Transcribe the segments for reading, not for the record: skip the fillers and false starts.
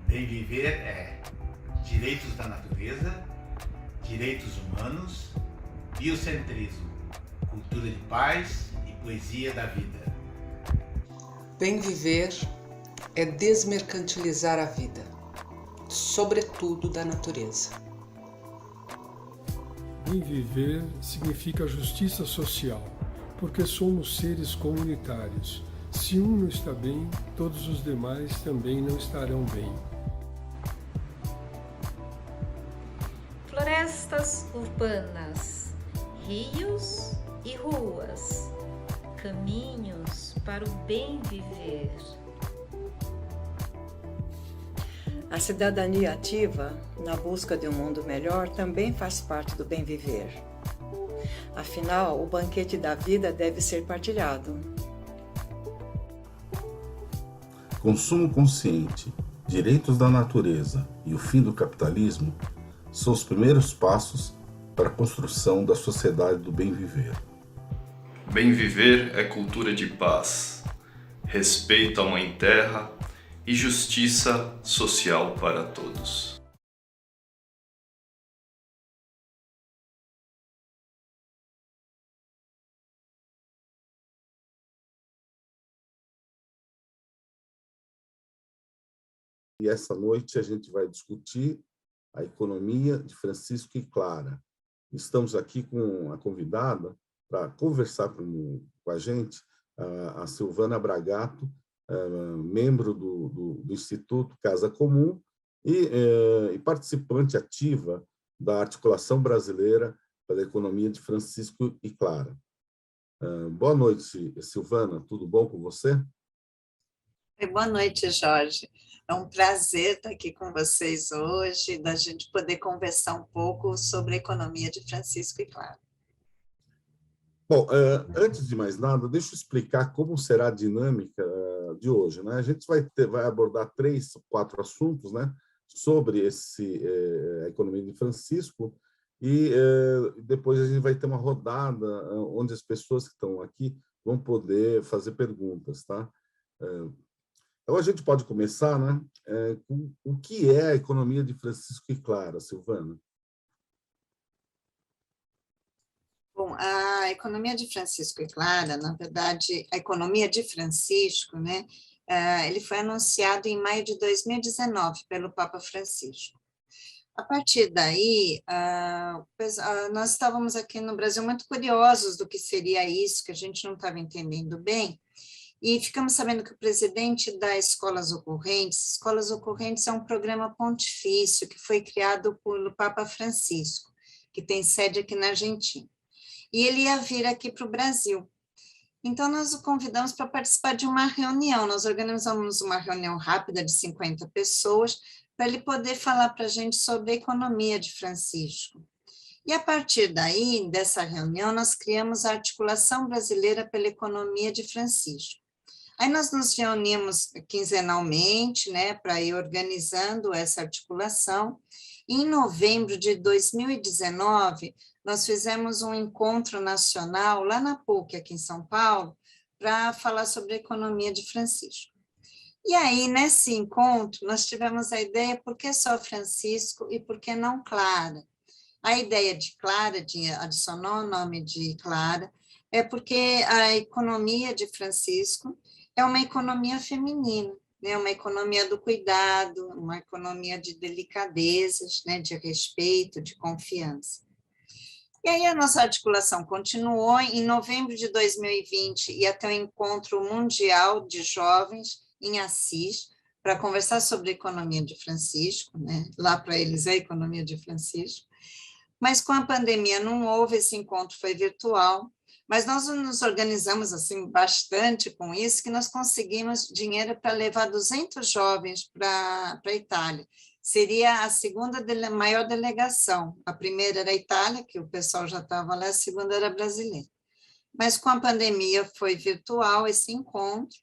Bem viver é direitos da natureza, direitos humanos, biocentrismo, cultura de paz e poesia da vida. Bem viver é desmercantilizar a vida, sobretudo da natureza. Bem viver significa justiça social, porque somos seres comunitários. Se um não está bem, todos os demais também não estarão bem. Florestas urbanas, rios e ruas, caminhos para o bem viver. A cidadania ativa, na busca de um mundo melhor, também faz parte do bem viver. Afinal, o banquete da vida deve ser partilhado. Consumo consciente, direitos da natureza e o fim do capitalismo são os primeiros passos para a construção da sociedade do bem viver. Bem viver é cultura de paz, respeito à Mãe Terra e justiça social para todos. E essa noite a gente vai discutir a economia de Francisco e Clara. Estamos aqui com a convidada para conversar com a gente, a Silvana Bragato, membro do Instituto Casa Comum e participante ativa da Articulação Brasileira pela Economia de Francisco e Clara. Boa noite, Silvana, tudo bom com você? Boa noite, Jorge. É um prazer estar aqui com vocês hoje, da gente poder conversar um pouco sobre a economia de Francisco e Clara. Bom, antes de mais nada, deixa eu explicar como será a dinâmica de hoje, né? A gente vai abordar 3, 4 assuntos, né, sobre a economia de Francisco e depois a gente vai ter uma rodada onde as pessoas que estão aqui vão poder fazer perguntas, tá? Então, a gente pode começar, né, com o que é a economia de Francisco e Clara, Silvana? Bom, a economia de Francisco e Clara, na verdade, a economia de Francisco, né, ele foi anunciado em maio de 2019 pelo Papa Francisco. A partir daí, nós estávamos aqui no Brasil muito curiosos do que seria isso, que a gente não estava entendendo bem, e ficamos sabendo que o presidente da Escolas Ocorrentes é um programa pontifício que foi criado pelo Papa Francisco, que tem sede aqui na Argentina. E ele ia vir aqui para o Brasil. Então, nós o convidamos para participar de uma reunião. Nós organizamos uma reunião rápida de 50 pessoas para ele poder falar para a gente sobre a economia de Francisco. E, a partir daí, dessa reunião, nós criamos a Articulação Brasileira pela Economia de Francisco. Aí nós nos reunimos quinzenalmente, né, para ir organizando essa articulação. E em novembro de 2019, nós fizemos um encontro nacional lá na PUC, aqui em São Paulo, para falar sobre a economia de Francisco. E aí, nesse encontro, nós tivemos a ideia, por que só Francisco e por que não Clara? A ideia de Clara, de adicionar o nome de Clara, é porque a economia de Francisco é uma economia feminina, né? Uma economia do cuidado, uma economia de delicadezas, né? De respeito, de confiança. E aí a nossa articulação continuou em novembro de 2020 e até o Encontro Mundial de Jovens em Assis, para conversar sobre a economia de Francisco, né? Lá para eles é a economia de Francisco. Mas com a pandemia não houve, esse encontro foi virtual, mas nós nos organizamos assim bastante com isso, que nós conseguimos dinheiro para levar 200 jovens para a Itália. Seria a segunda maior delegação. A primeira era a Itália, que o pessoal já estava lá, a segunda era brasileira. Mas com a pandemia foi virtual esse encontro.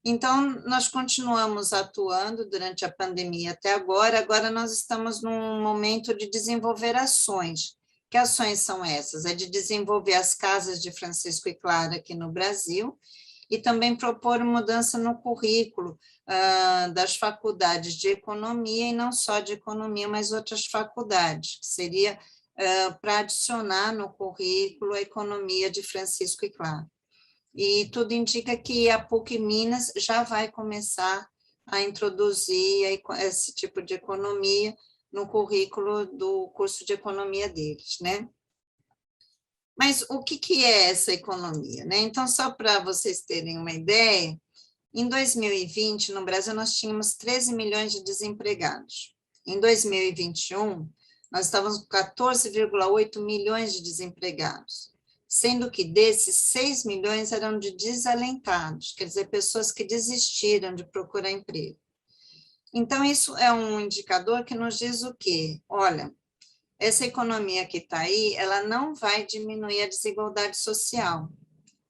Então, nós continuamos atuando durante a pandemia até agora. Agora nós estamos num momento de desenvolver ações. Que ações são essas? É de desenvolver as casas de Francisco e Clara aqui no Brasil e também propor mudança no currículo das faculdades de economia, e não só de economia, mas outras faculdades, que seria para adicionar no currículo a economia de Francisco e Clara. E tudo indica que a PUC Minas já vai começar a introduzir esse tipo de economia no currículo do curso de economia deles, né? Mas o que é essa economia, né? Então, só para vocês terem uma ideia, em 2020, no Brasil, nós tínhamos 13 milhões de desempregados. Em 2021, nós estávamos com 14,8 milhões de desempregados, sendo que desses, 6 milhões eram de desalentados, quer dizer, pessoas que desistiram de procurar emprego. Então, isso é um indicador que nos diz o quê? Olha, essa economia que está aí, ela não vai diminuir a desigualdade social,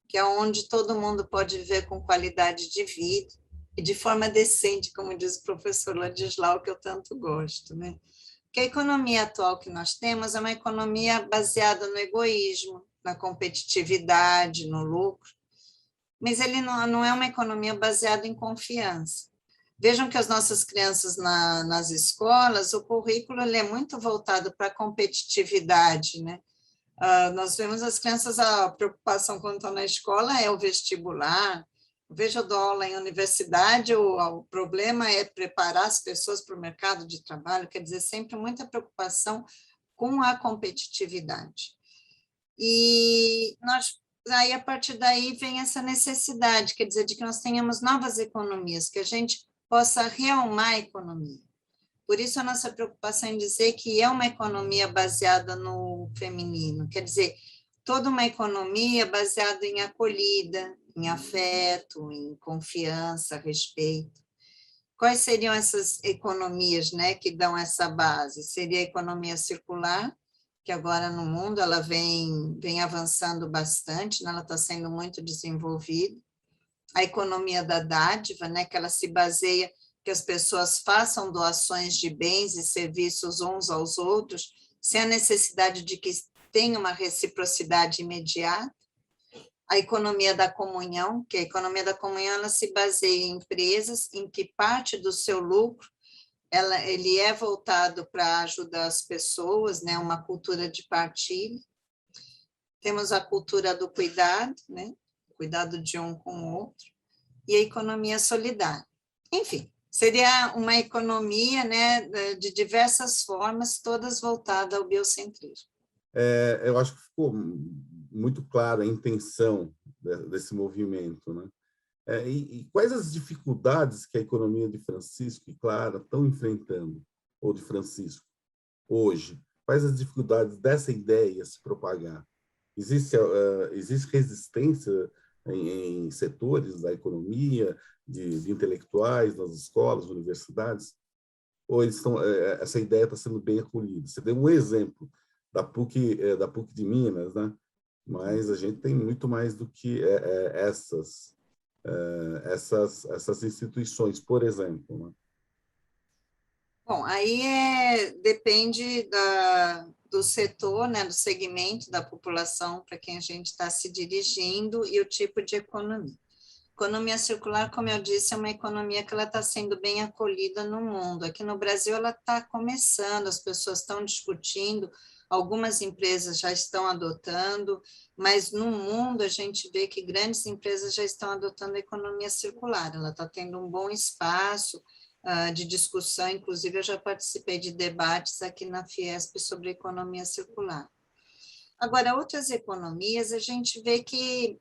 que é onde todo mundo pode viver com qualidade de vida e de forma decente, como diz o professor Ladislau, que eu tanto gosto, né? Porque a economia atual que nós temos é uma economia baseada no egoísmo, na competitividade, no lucro, mas ele não é uma economia baseada em confiança. Vejam que as nossas crianças nas escolas, o currículo ele é muito voltado para a competitividade, né? Nós vemos as crianças, a preocupação quando estão na escola é o vestibular. Veja, eu dou aula em universidade, o problema é preparar as pessoas para o mercado de trabalho, quer dizer, sempre muita preocupação com a competitividade. E aí, a partir daí, vem essa necessidade, quer dizer, de que nós tenhamos novas economias, que a gente possa realmar a economia. Por isso, a nossa preocupação em dizer que é uma economia baseada no feminino, quer dizer, toda uma economia baseada em acolhida, em afeto, em confiança, respeito. Quais seriam essas economias, né, que dão essa base? Seria a economia circular, que agora no mundo ela vem avançando bastante, né, ela está sendo muito desenvolvida. A economia da dádiva, né, que ela se baseia que as pessoas façam doações de bens e serviços uns aos outros, sem a necessidade de que tenha uma reciprocidade imediata. A economia da comunhão, que a economia da comunhão ela se baseia em empresas em que parte do seu lucro ele é voltado para ajudar as pessoas, né, uma cultura de partilha. Temos a cultura do cuidado, né, cuidado de um com o outro, e a economia solidária. Enfim, seria uma economia, né, de diversas formas, todas voltadas ao biocentrismo. Eu acho que ficou muito clara a intenção desse movimento, né? E quais as dificuldades que a economia de Francisco e Clara estão enfrentando, ou de Francisco, hoje? Quais as dificuldades dessa ideia se propagar? Existe resistência em setores da economia, de intelectuais, nas escolas, universidades? Ou essa ideia está sendo bem acolhida? Você deu um exemplo da PUC de Minas, né? Mas a gente tem muito mais do que essas instituições, por exemplo, né? Bom, aí depende do setor, né, do segmento da população para quem a gente está se dirigindo e o tipo de economia. Economia circular, como eu disse, é uma economia que ela está sendo bem acolhida no mundo. Aqui no Brasil ela está começando, as pessoas estão discutindo, algumas empresas já estão adotando, mas no mundo a gente vê que grandes empresas já estão adotando a economia circular, ela está tendo um bom espaço de discussão, inclusive eu já participei de debates aqui na Fiesp sobre economia circular. Agora, outras economias, a gente vê que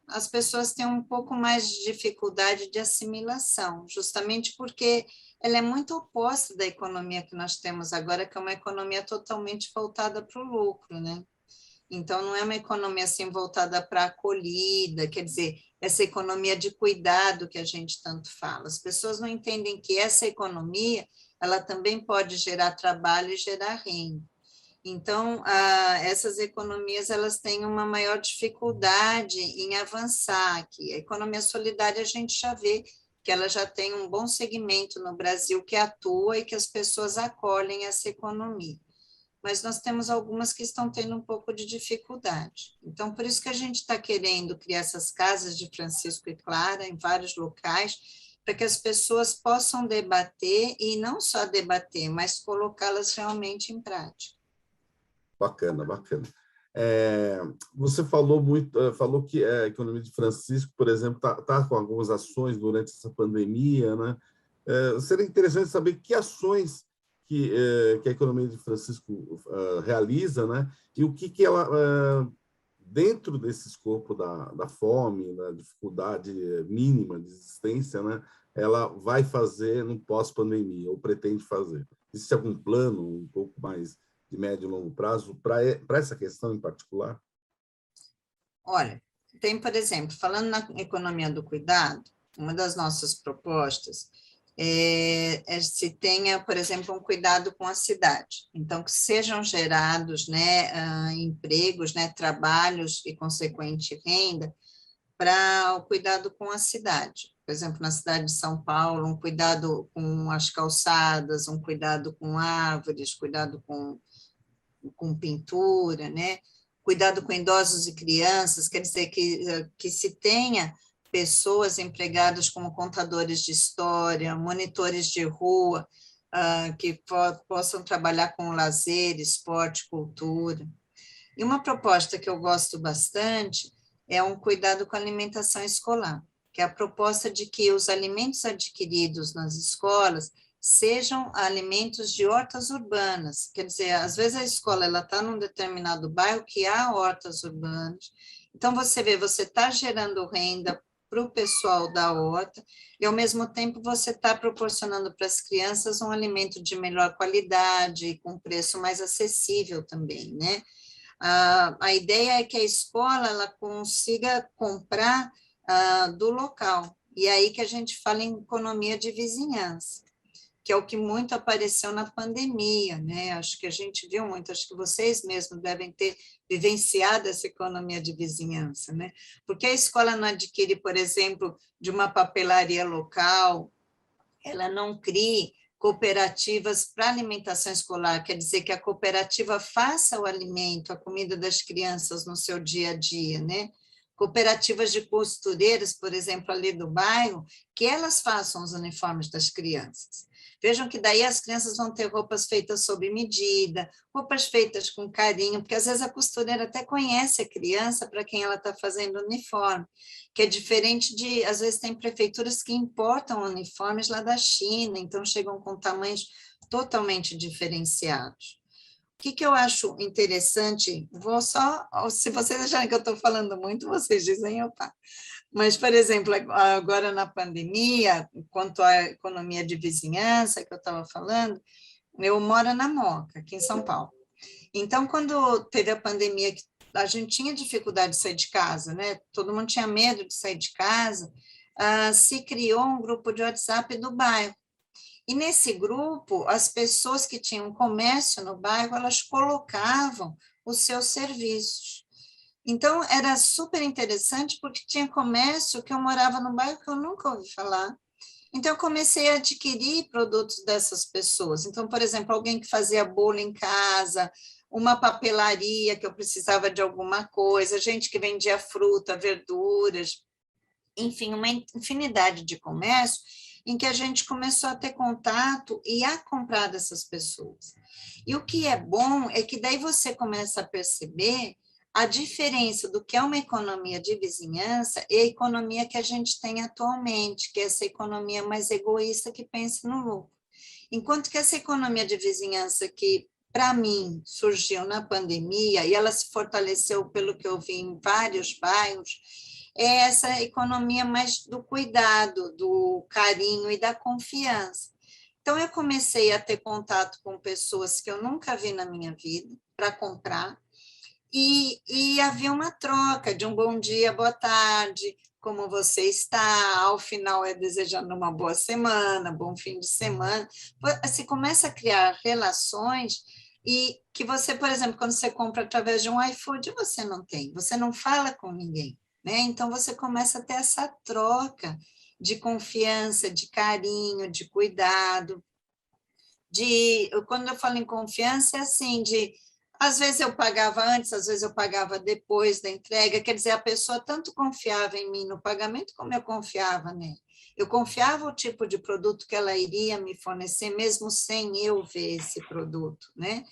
as pessoas têm um pouco mais de dificuldade de assimilação, justamente porque ela é muito oposta da economia que nós temos agora, que é uma economia totalmente voltada para o lucro, né? Então, não é uma economia assim voltada para a acolhida, quer dizer, essa economia de cuidado que a gente tanto fala. As pessoas não entendem que essa economia, ela também pode gerar trabalho e gerar renda. Então, essas economias, elas têm uma maior dificuldade em avançar aqui. A economia solidária, a gente já vê que ela já tem um bom segmento no Brasil que atua e que as pessoas acolhem essa economia. mas nós temos algumas que estão tendo um pouco de dificuldade. Então, por isso que a gente está querendo criar essas casas de Francisco e Clara em vários locais, para que as pessoas possam debater, e não só debater, mas colocá-las realmente em prática. Bacana, bacana. Você falou que a economia de Francisco, por exemplo, está com algumas ações durante essa pandemia, né? Seria interessante saber que ações que a economia de Francisco realiza, né? E o que ela, dentro desse escopo da fome, da dificuldade mínima de existência, né? Ela vai fazer no pós-pandemia, ou pretende fazer. Existe algum plano um pouco mais de médio e longo prazo para essa questão em particular? Olha, tem, por exemplo, falando na economia do cuidado, uma das nossas propostas se tenha, por exemplo, um cuidado com a cidade. Então, que sejam gerados, né, empregos, né, trabalhos e consequente renda para o cuidado com a cidade. Por exemplo, na cidade de São Paulo, um cuidado com as calçadas, um cuidado com árvores, cuidado com pintura, né? Cuidado com idosos e crianças, quer dizer que se tenha pessoas empregadas como contadores de história, monitores de rua, que possam trabalhar com lazer, esporte, cultura. E uma proposta que eu gosto bastante é um cuidado com a alimentação escolar, que é a proposta de que os alimentos adquiridos nas escolas sejam alimentos de hortas urbanas, quer dizer, às vezes a escola está num determinado bairro que há hortas urbanas, então você vê, você está gerando renda para o pessoal da horta, e ao mesmo tempo você está proporcionando para as crianças um alimento de melhor qualidade e com preço mais acessível também, né? A ideia é que a escola ela consiga comprar do local, e é aí que a gente fala em economia de vizinhança, que é o que muito apareceu na pandemia, né? Acho que a gente viu muito, acho que vocês mesmos devem ter vivenciado essa economia de vizinhança, né? Porque a escola não adquire, por exemplo, de uma papelaria local, ela não cria cooperativas para alimentação escolar, quer dizer que a cooperativa faça o alimento, a comida das crianças no seu dia a dia, né? Cooperativas de costureiras, por exemplo, ali do bairro, que elas façam os uniformes das crianças. Vejam que daí as crianças vão ter roupas feitas sob medida, roupas feitas com carinho, porque às vezes a costureira até conhece a criança para quem ela está fazendo o uniforme, que é diferente de, às vezes tem prefeituras que importam uniformes lá da China, então chegam com tamanhos totalmente diferenciados. O que eu acho interessante, vou só, se vocês acharem que eu estou falando muito, vocês dizem, opa. Mas, por exemplo, agora na pandemia, quanto à economia de vizinhança que eu estava falando, eu moro na Moca, aqui em São Paulo. Então, quando teve a pandemia, a gente tinha dificuldade de sair de casa, né? Todo mundo tinha medo de sair de casa, se criou um grupo de WhatsApp do bairro. E nesse grupo, as pessoas que tinham comércio no bairro, elas colocavam os seus serviços. Então, era super interessante, porque tinha comércio que eu morava num bairro que eu nunca ouvi falar. Então, eu comecei a adquirir produtos dessas pessoas. Então, por exemplo, alguém que fazia bolo em casa, uma papelaria que eu precisava de alguma coisa, gente que vendia fruta, verduras, enfim, uma infinidade de comércio em que a gente começou a ter contato e a comprar dessas pessoas. E o que é bom é que daí você começa a perceber a diferença do que é uma economia de vizinhança e a economia que a gente tem atualmente, que é essa economia mais egoísta que pensa no lucro. Enquanto que essa economia de vizinhança que, para mim, surgiu na pandemia e ela se fortaleceu pelo que eu vi em vários bairros, é essa economia mais do cuidado, do carinho e da confiança. Então, eu comecei a ter contato com pessoas que eu nunca vi na minha vida para comprar, e havia uma troca de um bom dia, boa tarde, como você está, ao final é desejando uma boa semana, bom fim de semana. Você começa a criar relações e que você, por exemplo, quando você compra através de um iFood, você não tem, você não fala com ninguém, né? Então, você começa a ter essa troca de confiança, de carinho, de cuidado. Quando eu falo em confiança, é assim, às vezes eu pagava antes, às vezes eu pagava depois da entrega, quer dizer, a pessoa tanto confiava em mim no pagamento, como eu confiava nela. Eu confiava o tipo de produto que ela iria me fornecer, mesmo sem eu ver esse produto, né?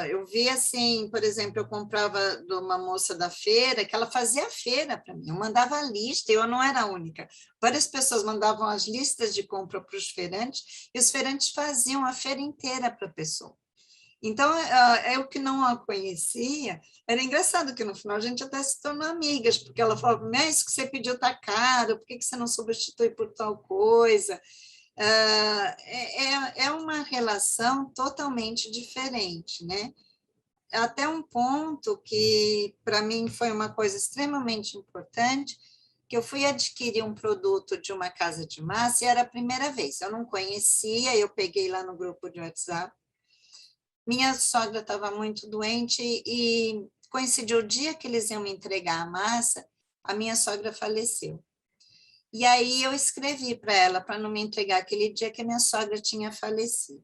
Eu vi assim, por exemplo, eu comprava de uma moça da feira, que ela fazia a feira para mim, eu mandava a lista, eu não era a única. Várias pessoas mandavam as listas de compra para os feirantes, e os feirantes faziam a feira inteira para a pessoa. Então, eu que não a conhecia, era engraçado que no final a gente até se tornou amigas, porque ela falava, isso que você pediu está caro, por que você não substitui por tal coisa? É uma relação totalmente diferente, né? Até um ponto que, para mim, foi uma coisa extremamente importante, que eu fui adquirir um produto de uma casa de massa e era a primeira vez, eu não conhecia, eu peguei lá no grupo de WhatsApp. Minha sogra estava muito doente e coincidiu o dia que eles iam me entregar a massa, a minha sogra faleceu. E aí eu escrevi para ela, para não me entregar aquele dia que a minha sogra tinha falecido.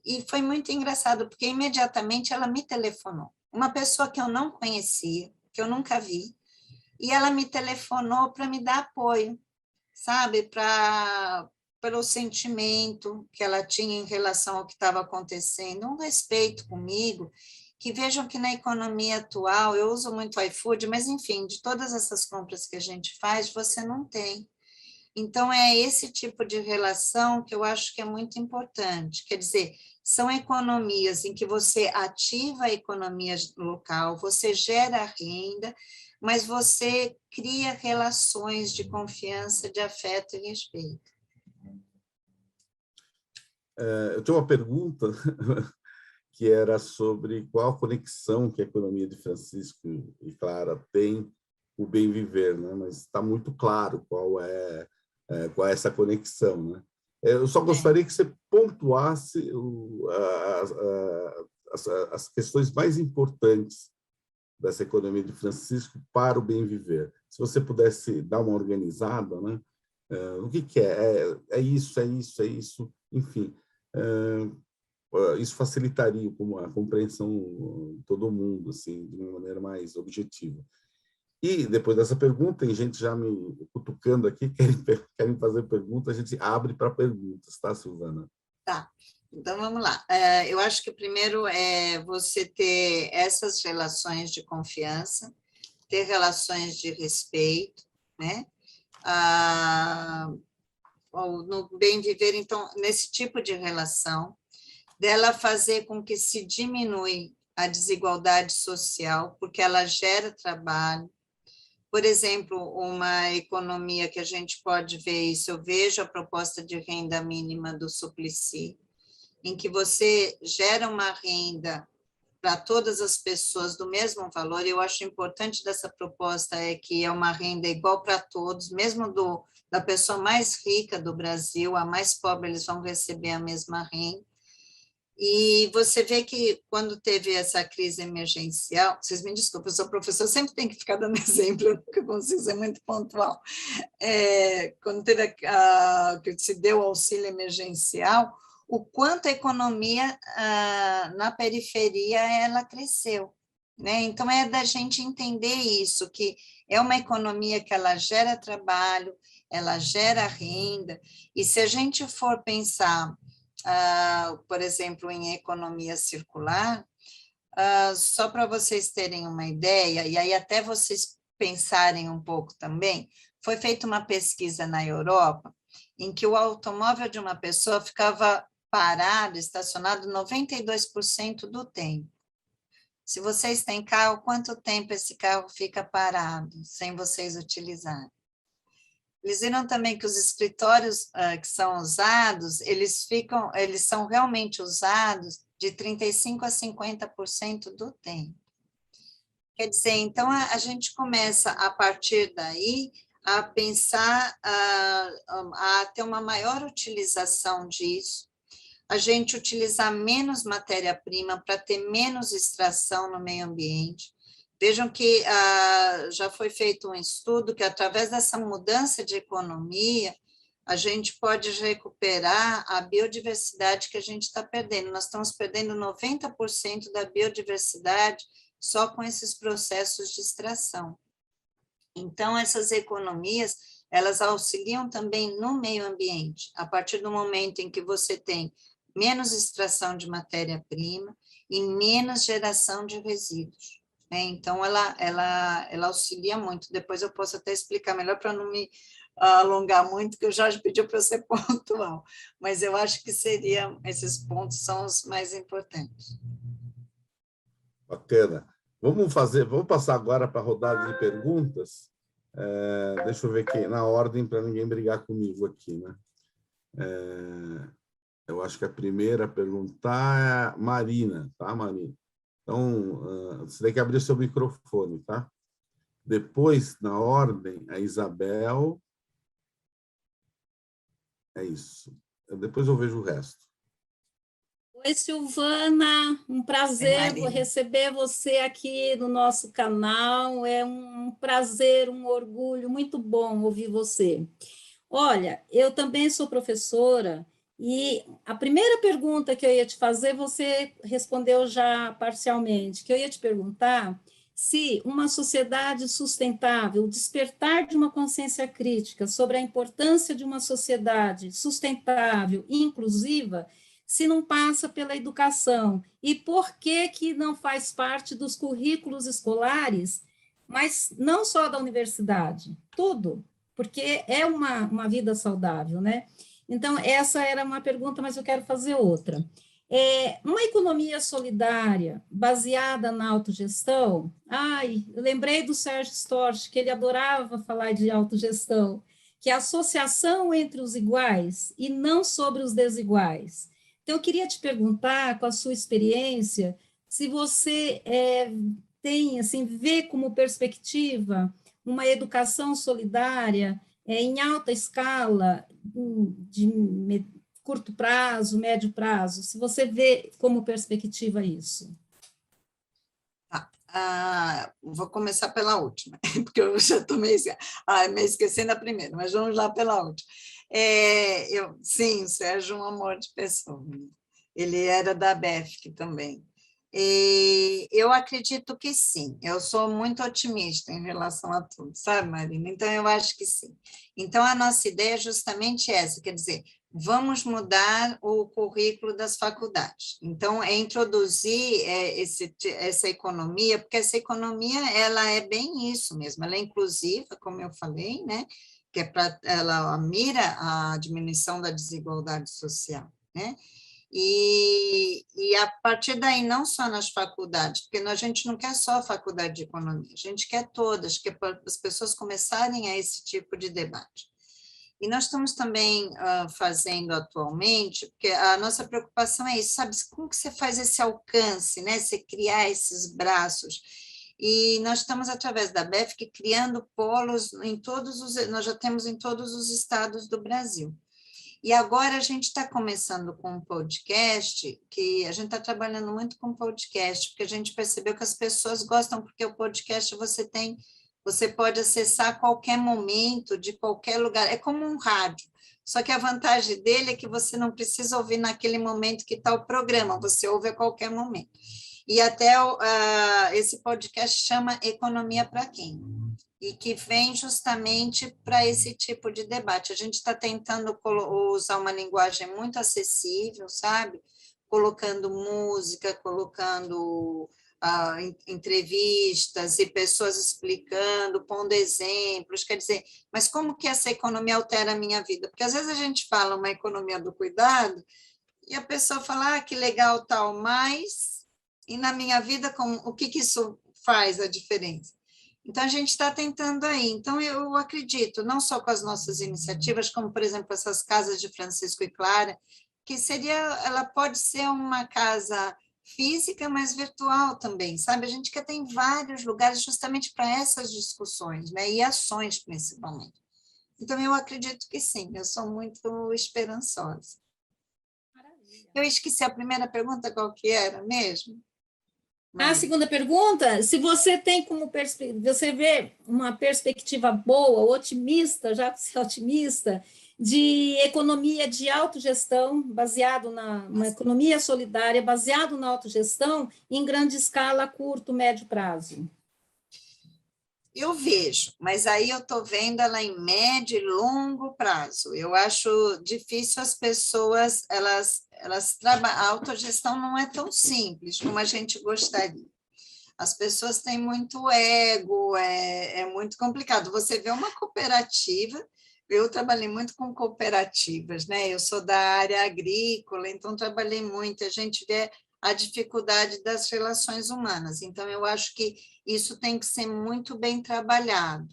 E foi muito engraçado, porque imediatamente ela me telefonou. Uma pessoa que eu não conhecia, que eu nunca vi, e ela me telefonou para me dar apoio, sabe? Pelo sentimento que ela tinha em relação ao que estava acontecendo, um respeito comigo, que vejam que na economia atual, eu uso muito iFood, mas enfim, de todas essas compras que a gente faz, você não tem. Então, é esse tipo de relação que eu acho que é muito importante. Quer dizer, são economias em que você ativa a economia local, você gera renda, mas você cria relações de confiança, de afeto e respeito. Eu tenho uma pergunta que era sobre qual a conexão que a economia de Francisco e Clara tem com o bem viver, né? Mas está muito claro qual é essa conexão, né? Eu só gostaria que você pontuasse as questões mais importantes dessa economia de Francisco para o bem viver. Se você pudesse dar uma organizada, né? O que é? É isso, enfim. Isso facilitaria a compreensão de todo mundo, assim, de uma maneira mais objetiva. E, depois dessa pergunta, tem gente já me cutucando aqui, querem fazer pergunta, a gente abre para perguntas, tá, Silvana? Tá, então vamos lá. Eu acho que primeiro é você ter essas relações de confiança, ter relações de respeito, né? No bem viver, então, nesse tipo de relação, dela fazer com que se diminui a desigualdade social, porque ela gera trabalho. Por exemplo, uma economia que a gente pode ver isso, eu vejo a proposta de renda mínima do Suplicy, em que você gera uma renda para todas as pessoas do mesmo valor. Eu acho importante dessa proposta é que é uma renda igual para todos, mesmo da pessoa mais rica do Brasil, a mais pobre, eles vão receber a mesma renda. E você vê que quando teve essa crise emergencial, vocês me desculpem, eu sou professor, sempre tem que ficar dando exemplo, eu nunca consigo ser muito pontual. Quando teve que se deu o auxílio emergencial, o quanto a economia na periferia ela cresceu, né? Então é da gente entender isso, que é uma economia que ela gera trabalho, ela gera renda, e se a gente for pensar por exemplo, em economia circular, só para vocês terem uma ideia, e aí até vocês pensarem um pouco também, foi feita uma pesquisa na Europa, em que o automóvel de uma pessoa ficava parado, estacionado 92% do tempo. Se vocês têm carro, quanto tempo esse carro fica parado, sem vocês utilizarem? Eles viram também que os escritórios que são usados, eles são realmente usados de 35% a 50% do tempo. Quer dizer, então, a gente começa, a partir daí, a pensar, a ter uma maior utilização disso, a gente utilizar menos matéria-prima para ter menos extração no meio ambiente. Vejam que já foi feito um estudo que, através dessa mudança de economia, a gente pode recuperar a biodiversidade que a gente está perdendo. Nós estamos perdendo 90% da biodiversidade só com esses processos de extração. Então, essas economias, elas auxiliam também no meio ambiente, a partir do momento em que você tem menos extração de matéria-prima e menos geração de resíduos. Então, ela auxilia muito. Depois eu posso até explicar melhor para não me alongar muito, que o Jorge pediu para eu ser pontual, mas eu acho que esses pontos são os mais importantes. Bacana. Vamos passar agora para a rodada de perguntas. Deixa eu ver aqui na ordem para ninguém brigar comigo aqui, né? Eu acho que a primeira a perguntar é a Marina, tá, Marina? Então, você tem que abrir seu microfone, tá? Depois, na ordem, a Isabel. É isso. Depois eu vejo o resto. Oi, Silvana, um prazer receber você aqui no nosso canal, é um prazer, um orgulho, muito bom ouvir você. Olha, eu também sou professora e a primeira pergunta que eu ia te fazer, você respondeu já parcialmente, que eu ia te perguntar se uma sociedade sustentável, o despertar de uma consciência crítica sobre a importância de uma sociedade sustentável e inclusiva, se não passa pela educação, e por que não faz parte dos currículos escolares, mas não só da universidade, tudo, porque é uma vida saudável, né? Então, essa era uma pergunta, mas eu quero fazer outra. Uma economia solidária, baseada na autogestão, eu lembrei do Sérgio Storch, que ele adorava falar de autogestão, que é a associação entre os iguais e não sobre os desiguais. Então, eu queria te perguntar, com a sua experiência, se você tem, assim, vê como perspectiva uma educação solidária em alta escala, de curto prazo, médio prazo, se você vê como perspectiva isso. Vou começar pela última, porque eu já estou meio esquecendo a primeira, mas vamos lá pela última. Sim, o Sérgio é um amor de pessoa. Ele era da BEFC também. Eu acredito que sim, eu sou muito otimista em relação a tudo, sabe, Marina? Então, eu acho que sim. Então, a nossa ideia é justamente essa, quer dizer, vamos mudar o currículo das faculdades. Então, é introduzir essa economia, porque essa economia, ela é bem isso mesmo, ela é inclusiva, como eu falei, né? Que ela mira a diminuição da desigualdade social, né? E a partir daí, não só nas faculdades, porque a gente não quer só a faculdade de economia, a gente quer todas, que as pessoas começarem a esse tipo de debate. E nós estamos também fazendo atualmente, porque a nossa preocupação é isso, sabe, como que você faz esse alcance, né? Você criar esses braços. E nós estamos, através da BEFC, criando polos nós já temos em todos os estados do Brasil. E agora a gente está começando com um podcast, que a gente está trabalhando muito com podcast, porque a gente percebeu que as pessoas gostam, porque o podcast você pode acessar a qualquer momento, de qualquer lugar, é como um rádio, só que a vantagem dele é que você não precisa ouvir naquele momento que está o programa, você ouve a qualquer momento. E até esse podcast chama Economia para Quem? E que vem justamente para esse tipo de debate. A gente está tentando usar uma linguagem muito acessível, sabe? Colocando música, colocando entrevistas e pessoas explicando, pondo exemplos, quer dizer, mas como que essa economia altera a minha vida? Porque às vezes a gente fala uma economia do cuidado e a pessoa fala, que legal tal, mas, e na minha vida, o que isso faz a diferença? Então, a gente está tentando aí. Então, eu acredito, não só com as nossas iniciativas, como, por exemplo, essas casas de Francisco e Clara, que ela pode ser uma casa física, mas virtual também, sabe? A gente quer ter em vários lugares justamente para essas discussões, né? E ações, principalmente. Então, eu acredito que sim, eu sou muito esperançosa. Maravilha. Eu esqueci a primeira pergunta, qual que era mesmo? A segunda pergunta, se você tem como você vê uma perspectiva boa, otimista, já que você é otimista, de economia de autogestão, baseado uma economia solidária, baseado na autogestão, em grande escala, curto, médio prazo? Eu vejo, mas aí eu estou vendo ela em médio e longo prazo. Eu acho difícil as pessoas, a autogestão não é tão simples como a gente gostaria. As pessoas têm muito ego, é muito complicado. Você vê uma cooperativa, eu trabalhei muito com cooperativas, né? Eu sou da área agrícola, então trabalhei muito, a gente vê a dificuldade das relações humanas. Então, eu acho que isso tem que ser muito bem trabalhado.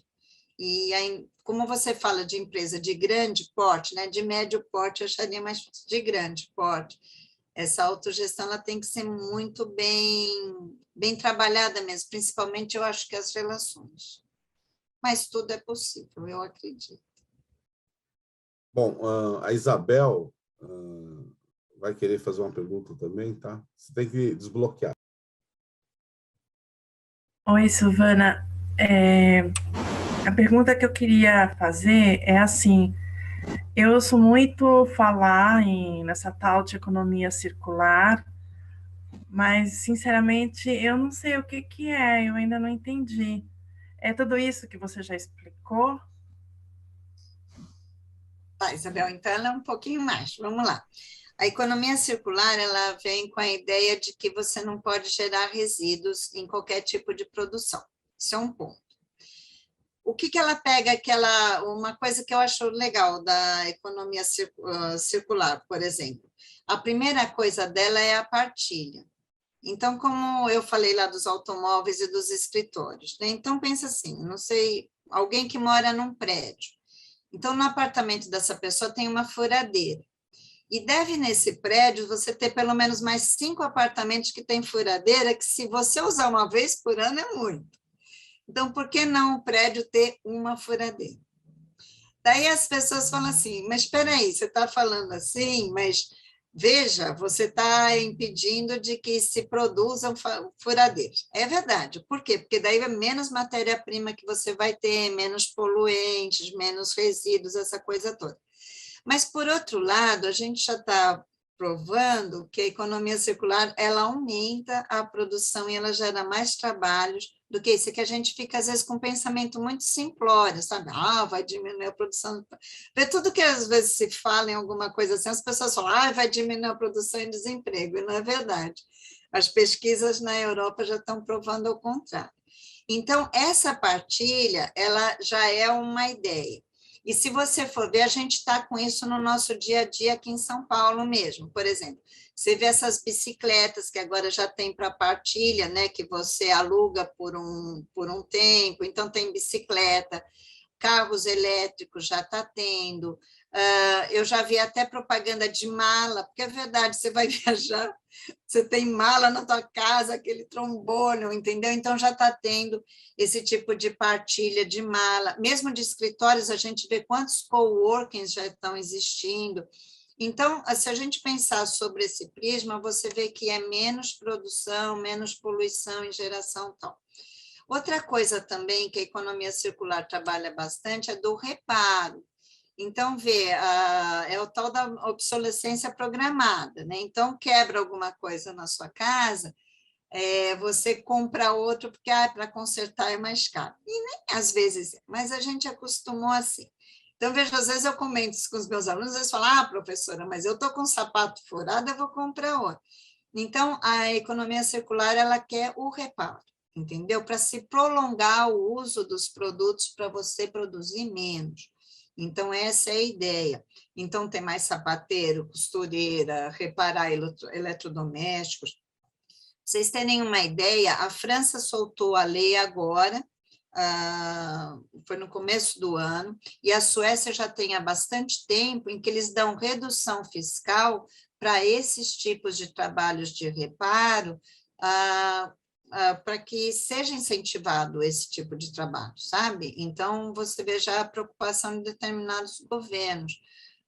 E aí, como você fala de empresa de grande porte, né? De médio porte, eu acharia mais de grande porte. Essa autogestão ela tem que ser muito bem trabalhada mesmo, principalmente eu acho que as relações. Mas tudo é possível, eu acredito. Bom, a Isabel vai querer fazer uma pergunta também, tá? Você tem que desbloquear. Oi, Silvana. A pergunta que eu queria fazer é assim, eu ouço muito falar nessa tal de economia circular, mas, sinceramente, eu não sei o que é, eu ainda não entendi. É tudo isso que você já explicou? Tá, Isabel, então ela é um pouquinho mais. Vamos lá. A economia circular, ela vem com a ideia de que você não pode gerar resíduos em qualquer tipo de produção. Isso é um ponto. O que ela pega, uma coisa que eu acho legal da economia circular, por exemplo. A primeira coisa dela é a partilha. Então, como eu falei lá dos automóveis e dos escritórios, né? Então, pensa assim, não sei, alguém que mora num prédio. Então, no apartamento dessa pessoa tem uma furadeira. E deve, nesse prédio, você ter pelo menos mais 5 apartamentos que tem furadeira, que se você usar uma vez por ano é muito. Então, por que não o prédio ter uma furadeira? Daí as pessoas falam assim, mas espera aí, você está falando assim, mas veja, você está impedindo de que se produzam furadeiros. É verdade. Por quê? Porque daí é menos matéria-prima que você vai ter, menos poluentes, menos resíduos, essa coisa toda. Mas, por outro lado, a gente já está provando que a economia circular ela aumenta a produção e ela gera mais trabalhos do que isso, que a gente fica, às vezes, com um pensamento muito simplório, sabe? Vai diminuir a produção. Vê tudo que, às vezes, se fala em alguma coisa assim, as pessoas falam, vai diminuir a produção e desemprego, e não é verdade. As pesquisas na Europa já estão provando o contrário. Então, essa partilha, ela já é uma ideia. E se você for ver, a gente está com isso no nosso dia a dia aqui em São Paulo mesmo. Por exemplo, você vê essas bicicletas que agora já tem para partilha, né? Que você aluga por um tempo, então tem bicicleta, carros elétricos já está tendo. Eu já vi até propaganda de mala, porque é verdade, você vai viajar, você tem mala na tua casa, aquele trombolho, entendeu? Então, já está tendo esse tipo de partilha de mala. Mesmo de escritórios, a gente vê quantos coworkings já estão existindo. Então, se a gente pensar sobre esse prisma, você vê que é menos produção, menos poluição em geração tal. Outra coisa também que a economia circular trabalha bastante é do reparo. Então, é o tal da obsolescência programada, né? Então, quebra alguma coisa na sua casa, você compra outro porque para consertar é mais caro. E nem às vezes, mas a gente acostumou assim. Então, veja, às vezes eu comento isso com os meus alunos, eles falam, professora, mas eu estou com um sapato furado, eu vou comprar outro. Então, a economia circular, ela quer o reparo, entendeu? Para se prolongar o uso dos produtos para você produzir menos. Então, essa é a ideia. Então, tem mais sapateiro, costureira, reparar eletrodomésticos. Pra vocês terem uma ideia, a França soltou a lei agora, foi no começo do ano, e a Suécia já tem há bastante tempo em que eles dão redução fiscal para esses tipos de trabalhos de reparo, para que seja incentivado esse tipo de trabalho, sabe? Então, você vê já a preocupação de determinados governos.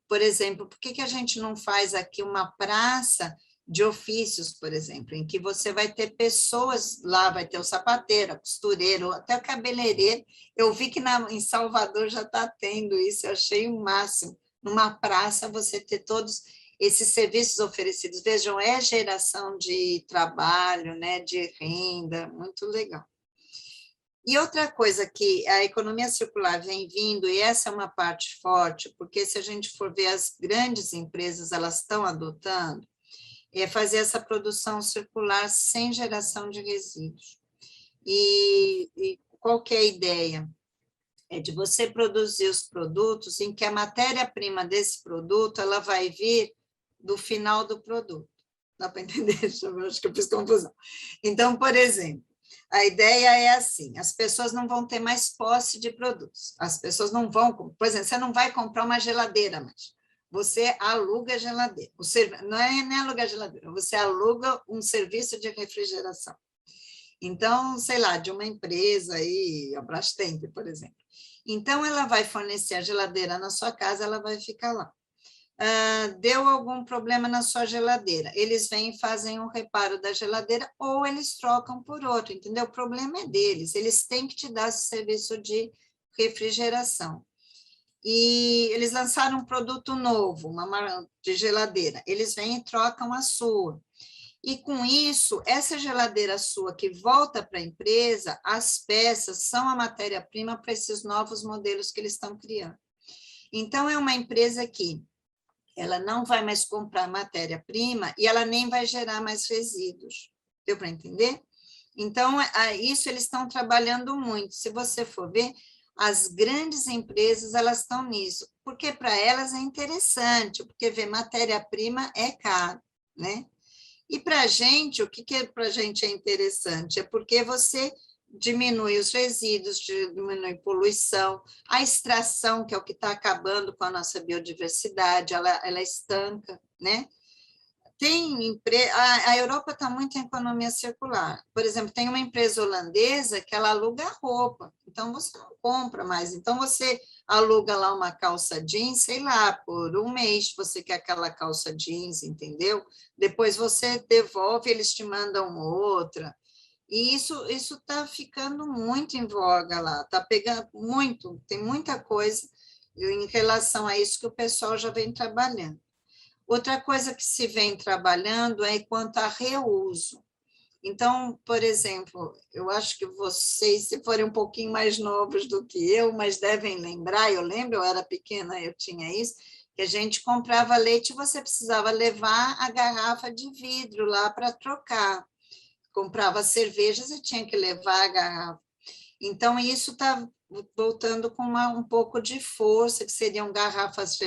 Por exemplo, por que a gente não faz aqui uma praça de ofícios, por exemplo, em que você vai ter pessoas lá, vai ter o sapateiro, a costureira, até o cabeleireiro. Eu vi que em Salvador já está tendo isso, eu achei o máximo. numa praça, você ter todos esses serviços oferecidos. Vejam, é geração de trabalho, né, de renda, muito legal. E outra coisa que a economia circular vem vindo, e essa é uma parte forte, porque se a gente for ver as grandes empresas, elas estão adotando, é fazer essa produção circular sem geração de resíduos. E qual que é a ideia? É de você produzir os produtos em que a matéria-prima desse produto ela vai vir do final do produto. Dá para entender? Eu acho que eu fiz confusão. Então, por exemplo, a ideia é assim, as pessoas não vão ter mais posse de produtos, as pessoas não vão, por exemplo, você não vai comprar uma geladeira mais, você aluga a geladeira, não é nem alugar a geladeira, você aluga um serviço de refrigeração. Então, sei lá, de uma empresa aí, a Brastemp, por exemplo. Então, ela vai fornecer a geladeira na sua casa, ela vai ficar lá. Deu algum problema na sua geladeira, eles vêm e fazem um reparo da geladeira ou eles trocam por outro, entendeu? O problema é deles, eles têm que te dar esse serviço de refrigeração. E eles lançaram um produto novo, uma de geladeira, eles vêm e trocam a sua. E com isso, essa geladeira sua que volta para a empresa, as peças são a matéria-prima para esses novos modelos que eles estão criando. Então, é uma empresa que ela não vai mais comprar matéria-prima e ela nem vai gerar mais resíduos. Deu para entender? Então, isso eles estão trabalhando muito. Se você for ver, as grandes empresas, elas estão nisso, porque para elas é interessante, porque ver matéria-prima é caro, né? E para a gente, o que para a gente é interessante? É porque você diminui os resíduos, diminui poluição, a extração, que é o que está acabando com a nossa biodiversidade, ela estanca, né? A Europa está muito em economia circular. Por exemplo, tem uma empresa holandesa que ela aluga roupa, então você não compra mais, então você aluga lá uma calça jeans, sei lá, por um mês você quer aquela calça jeans, entendeu? Depois você devolve, eles te mandam outra. E isso está ficando muito em voga lá, está pegando muito, tem muita coisa em relação a isso que o pessoal já vem trabalhando. Outra coisa que se vem trabalhando é quanto a reuso. Então, por exemplo, eu acho que vocês, se forem um pouquinho mais novos do que eu, mas devem lembrar, eu lembro, eu era pequena, eu tinha isso, que a gente comprava leite e você precisava levar a garrafa de vidro lá para trocar. Comprava cerveja, você tinha que levar a garrafa. Então, isso está voltando com um pouco de força, que seriam garrafas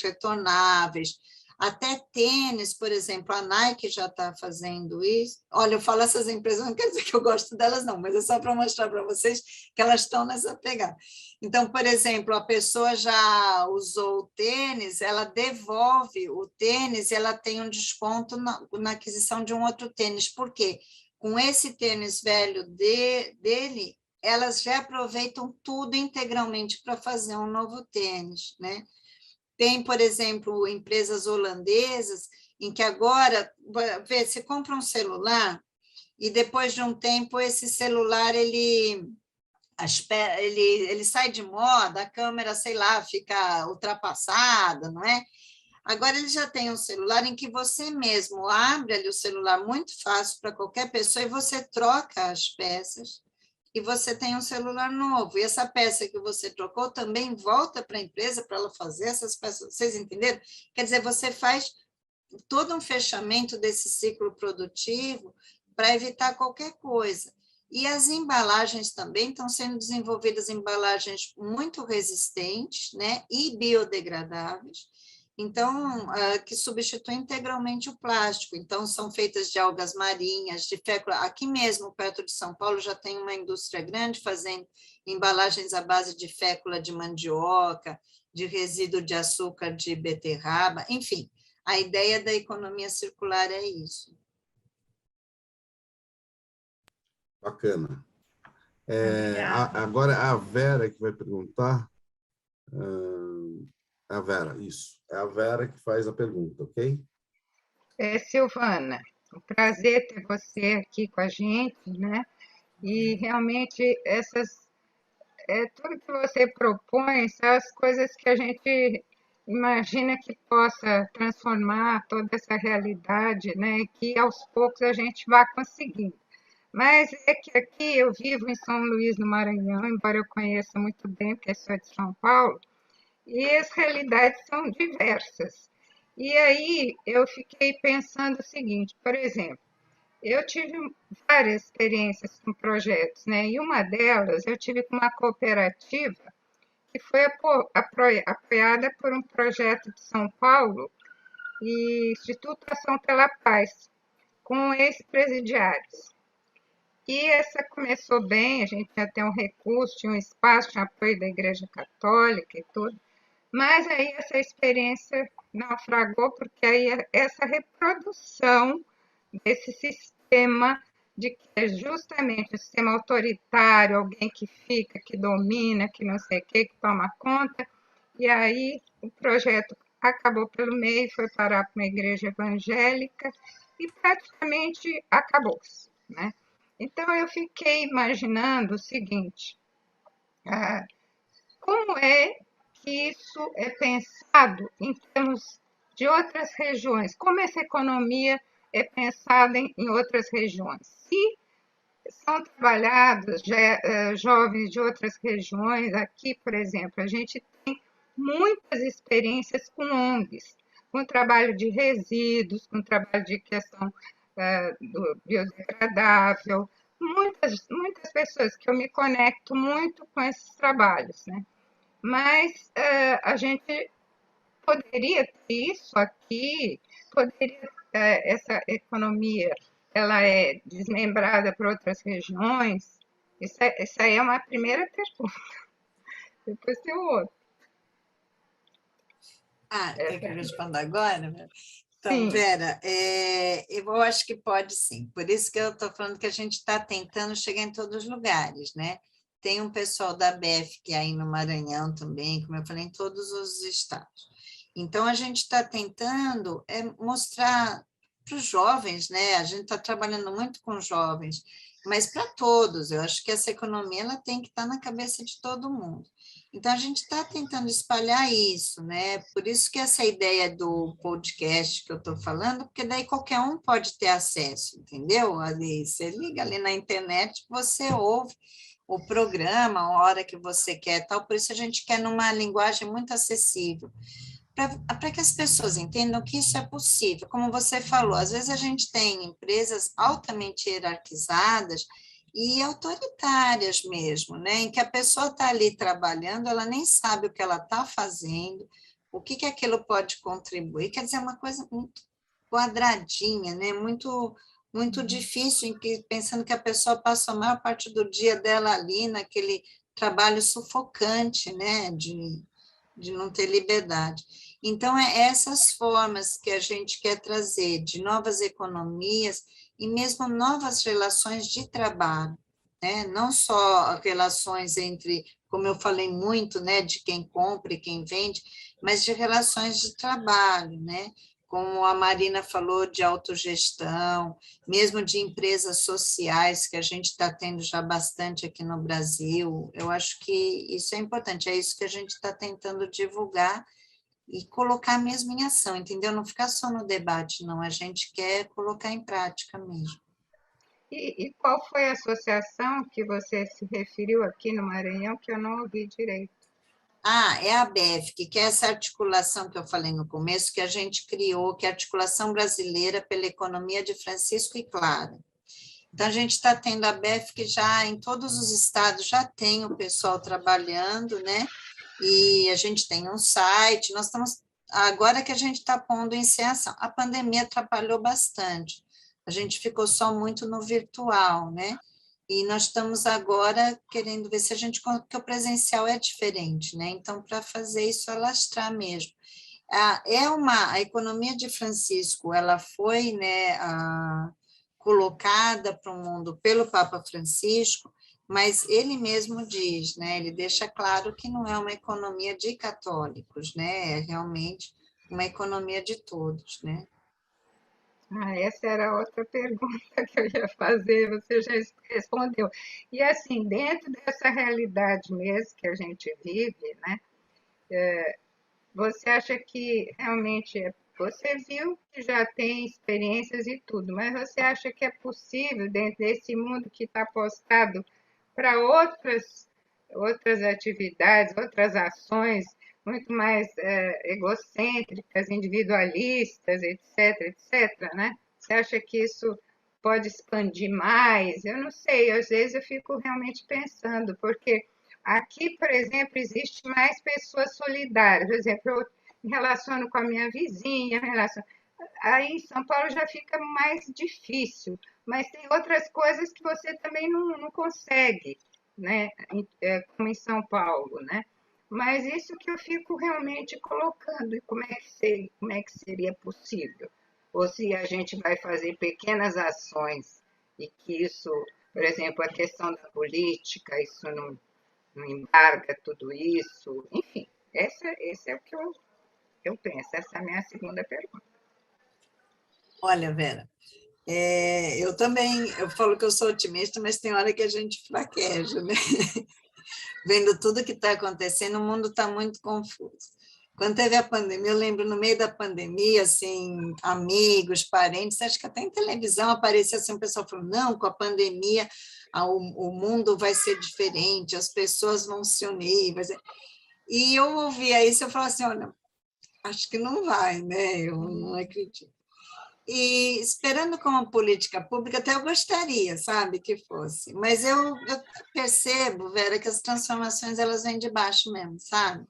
retornáveis. Até tênis, por exemplo, a Nike já está fazendo isso. Olha, eu falo essas empresas, não quer dizer que eu gosto delas, não, mas é só para mostrar para vocês que elas estão nessa pegada. Então, por exemplo, a pessoa já usou o tênis, ela devolve o tênis e ela tem um desconto na aquisição de um outro tênis. Por quê? Com esse tênis velho dele, elas já aproveitam tudo integralmente para fazer um novo tênis, né? Tem, por exemplo, empresas holandesas em que agora, você compra um celular e depois de um tempo esse celular ele sai de moda, a câmera, sei lá, fica ultrapassada, não é? Agora ele já tem um celular em que você mesmo abre ali o celular muito fácil para qualquer pessoa e você troca as peças e você tem um celular novo. E essa peça que você trocou também volta para a empresa para ela fazer essas peças. Vocês entenderam? Quer dizer, você faz todo um fechamento desse ciclo produtivo para evitar qualquer coisa. E as embalagens também estão sendo desenvolvidas embalagens muito resistentes, né, e biodegradáveis, então, que substituem integralmente o plástico. Então, são feitas de algas marinhas, de fécula. Aqui mesmo, perto de São Paulo, já tem uma indústria grande fazendo embalagens à base de fécula de mandioca, de resíduo de açúcar de beterraba, enfim. A ideia da economia circular é isso. Bacana. Agora, a Vera que vai perguntar. A Vera, isso. É a Vera que faz a pergunta, ok? Silvana, um prazer ter você aqui com a gente, né? E realmente tudo que você propõe são as coisas que a gente imagina que possa transformar toda essa realidade, né? Que aos poucos a gente vai conseguindo. Mas é que aqui eu vivo em São Luís, no Maranhão, embora eu conheça muito bem, porque sou de São Paulo, e as realidades são diversas. E aí eu fiquei pensando o seguinte, por exemplo, eu tive várias experiências com projetos, né? E uma delas eu tive com uma cooperativa que foi apoiada por um projeto de São Paulo e Instituto Ação pela Paz, com ex-presidiários. E essa começou bem, a gente já tem um recurso, tinha um espaço, tinha apoio da Igreja Católica e tudo, mas aí essa experiência naufragou, porque aí essa reprodução desse sistema de que é justamente o sistema autoritário, alguém que fica, que domina, que não sei o que toma conta, e aí o projeto acabou pelo meio, foi parar para uma igreja evangélica e praticamente acabou-se, né? Então eu fiquei imaginando o seguinte, como é que isso é pensado em termos de outras regiões? Como essa economia é pensada em outras regiões? Se são trabalhados jovens de outras regiões, aqui, por exemplo, a gente tem muitas experiências com ONGs, com trabalho de resíduos, com trabalho de questão do biodegradável, muitas pessoas que eu me conecto muito com esses trabalhos, né? Mas a gente poderia ter isso aqui, poderia essa economia, ela é desmembrada para outras regiões? Essa aí é uma primeira pergunta. Depois tem o outro. Quer que eu responda agora? Então, Sim. Vera, eu acho que pode sim. Por isso que eu estou falando que a gente está tentando chegar em todos os lugares, né? Tem um pessoal da BEF que é aí no Maranhão também, como eu falei, em todos os estados. Então, a gente está tentando mostrar para os jovens, né? A gente está trabalhando muito com jovens, mas para todos. Eu acho que essa economia ela tem que estar na cabeça de todo mundo. Então, a gente está tentando espalhar isso, né? Por isso que essa ideia do podcast que eu estou falando, porque daí qualquer um pode ter acesso, entendeu? Ali, você liga ali na internet, você ouve o programa, a hora que você quer, tal. Por isso a gente quer numa linguagem muito acessível, para que as pessoas entendam que isso é possível. Como você falou, às vezes a gente tem empresas altamente hierarquizadas e autoritárias mesmo, né? Em que a pessoa está ali trabalhando, ela nem sabe o que ela está fazendo, o que aquilo pode contribuir. Quer dizer, é uma coisa muito quadradinha, né? Muito difícil, pensando que a pessoa passa a maior parte do dia dela ali naquele trabalho sufocante, né? De não ter liberdade. Então, essas formas que a gente quer trazer de novas economias e mesmo novas relações de trabalho, né? Não só relações entre, como eu falei muito, né, de quem compra e quem vende, mas de relações de trabalho, né? Como a Marina falou, de autogestão, mesmo de empresas sociais, que a gente está tendo já bastante aqui no Brasil. Eu acho que isso é importante, é isso que a gente está tentando divulgar e colocar mesmo em ação, entendeu? Não ficar só no debate, não, a gente quer colocar em prática mesmo. E qual foi a associação que você se referiu aqui no Maranhão, que eu não ouvi direito? É a BEF, que é essa articulação que eu falei no começo, que a gente criou, que é a Articulação Brasileira pela Economia de Francisco e Clara. Então, a gente está tendo a BEF, que já em todos os estados já tem o pessoal trabalhando, né? E a gente tem um site, nós estamos, agora que a gente está pondo em ação. A pandemia atrapalhou bastante, a gente ficou só muito no virtual, né? E nós estamos agora querendo ver se a gente, porque o presencial é diferente, né? Então, para fazer isso, alastrar mesmo. A economia de Francisco, ela foi, né, colocada para o mundo pelo Papa Francisco, mas ele mesmo diz, né, ele deixa claro que não é uma economia de católicos, né, é realmente uma economia de todos, né. Essa era outra pergunta que eu ia fazer, você já respondeu. E assim, dentro dessa realidade mesmo que a gente vive, né, você acha que realmente você viu que já tem experiências e tudo, mas você acha que é possível, dentro desse mundo que está postado para outras atividades, outras ações muito mais egocêntricas, individualistas, etc., né? Você acha que isso pode expandir mais? Eu não sei, às vezes eu fico realmente pensando, porque aqui, por exemplo, existe mais pessoas solidárias. Por exemplo, eu me relaciono com a minha vizinha, aí em São Paulo já fica mais difícil, mas tem outras coisas que você também não consegue, né? Como em São Paulo, né? Mas isso que eu fico realmente colocando, e como é que seria possível? Ou se a gente vai fazer pequenas ações e que isso, por exemplo, a questão da política, isso não embarga tudo isso, enfim, esse é o que eu penso, essa é a minha segunda pergunta. Olha, Vera, eu também, eu falo que eu sou otimista, mas tem hora que a gente fraqueja, né? Vendo tudo que está acontecendo, o mundo está muito confuso. Quando teve a pandemia, eu lembro, no meio da pandemia, assim, amigos, parentes, acho que até em televisão aparecia assim, o pessoal falando, não, com a pandemia o mundo vai ser diferente, as pessoas vão se unir. E eu ouvia isso, eu falava assim, olha, acho que não vai, né? Eu não acredito. E esperando como política pública, até eu gostaria, sabe, que fosse. Mas eu percebo, Vera, que as transformações elas vêm de baixo mesmo, sabe?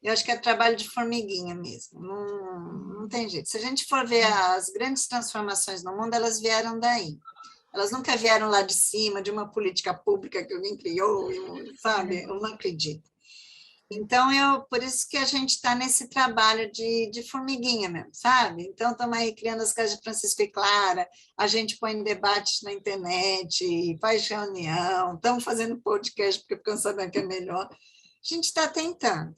Eu acho que é trabalho de formiguinha mesmo, não tem jeito. Se a gente for ver as grandes transformações no mundo, elas vieram daí. Elas nunca vieram lá de cima, de uma política pública que alguém criou, sabe? Eu não acredito. Então, por isso que a gente está nesse trabalho de formiguinha mesmo, sabe? Então, estamos aí criando as casas de Francisco e Clara, a gente põe debates na internet, faz reunião, estamos fazendo podcast porque ficamos sabendo que é melhor. A gente está tentando.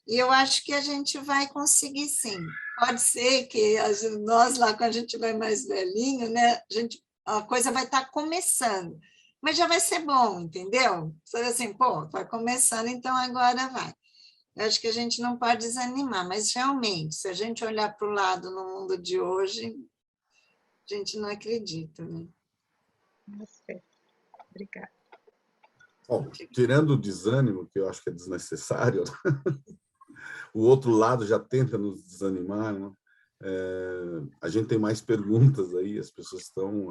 E eu acho que a gente vai conseguir, sim. Pode ser que nós lá, quando a gente vai mais velhinho, né, a coisa vai estar começando, mas já vai ser bom, entendeu? Sabe assim, pô, está começando, então agora vai. Eu acho que a gente não pode desanimar, mas realmente, se a gente olhar para o lado no mundo de hoje, a gente não acredita, né? Obrigada. Bom, tirando o desânimo, que eu acho que é desnecessário, o outro lado já tenta nos desanimar, né? A gente tem mais perguntas aí, as pessoas estão...